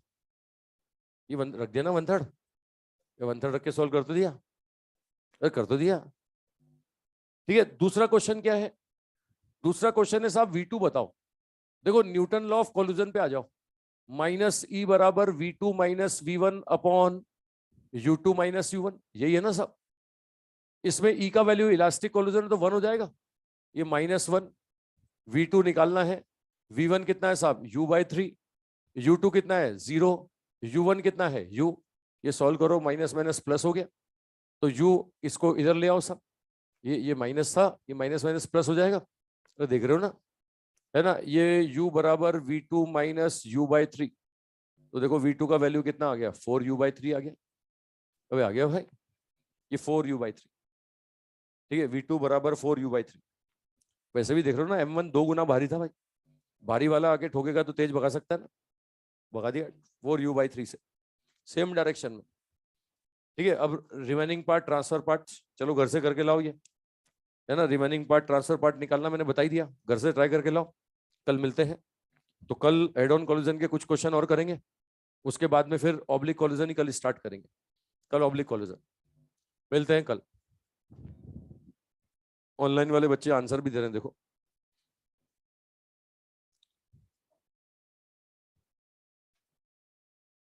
ये रख दिया ना 1/3, ये 1/3 रख के सॉल्व कर तो दिया, अरे कर तो दिया। ठीक है, दूसरा क्वेश्चन क्या है, दूसरा क्वेश्चन है साहब V2 बताओ। देखो न्यूटन लॉ ऑफ कोलिजन पे आ जाओ। माइनस ई बराबर V2 minus V1 upon U2 minus U1, यही है ना सब। इसमें ई का वैल्यू इलास्टिक कोलिजन है तो 1 हो जाएगा, ये -1। V2 निकालना है, V1 कितना है साहब U/3, U2 कितना है 0, U1 कितना है U। ये सॉल्व करो, माइनस माइनस प्लस हो गया, तो U इसको इधर ले आओ साहब, ये माइनस था, ये माइनस माइनस प्लस हो जाएगा, तो देख रहे हो ना, है ना। ये U बराबर V2 माइनस U/3, तो देखो V2 का वैल्यू कितना आ गया 4U/3 आ गया। अबे आ गया भाई, ये 4U/3, ठीक है। V2 बराबर 4U/3। वैसे भी देख रहे हो ना, M1 2 गुना भारी था भाई, भारी वाला आके ठोकेगा तो तेज भगा सकता है ना, भगा दिया 4U/3 से, सेम डायरेक्शन में, ठीक है। अब रिमेनिंग पार्ट ट्रांसफर पार्ट चलो घर से करके लाओ, ये है ना, रिमेनिंग पार्ट ट्रांसफर पार्ट निकालना मैंने बता ही दिया, घर से ट्राई करके लाओ। कल मिलते हैं, तो कल हेड ऑन कोलिजन के कुछ क्वेश्चन और करेंगे, उसके बाद में फिर ऑब्लिक कोलिजन ही कल स्टार्ट करेंगे। कल ऑब्लिक कोलिजन, मिलते हैं कल। ऑनलाइन वाले बच्चे आंसर भी दे रहे हैं देखो।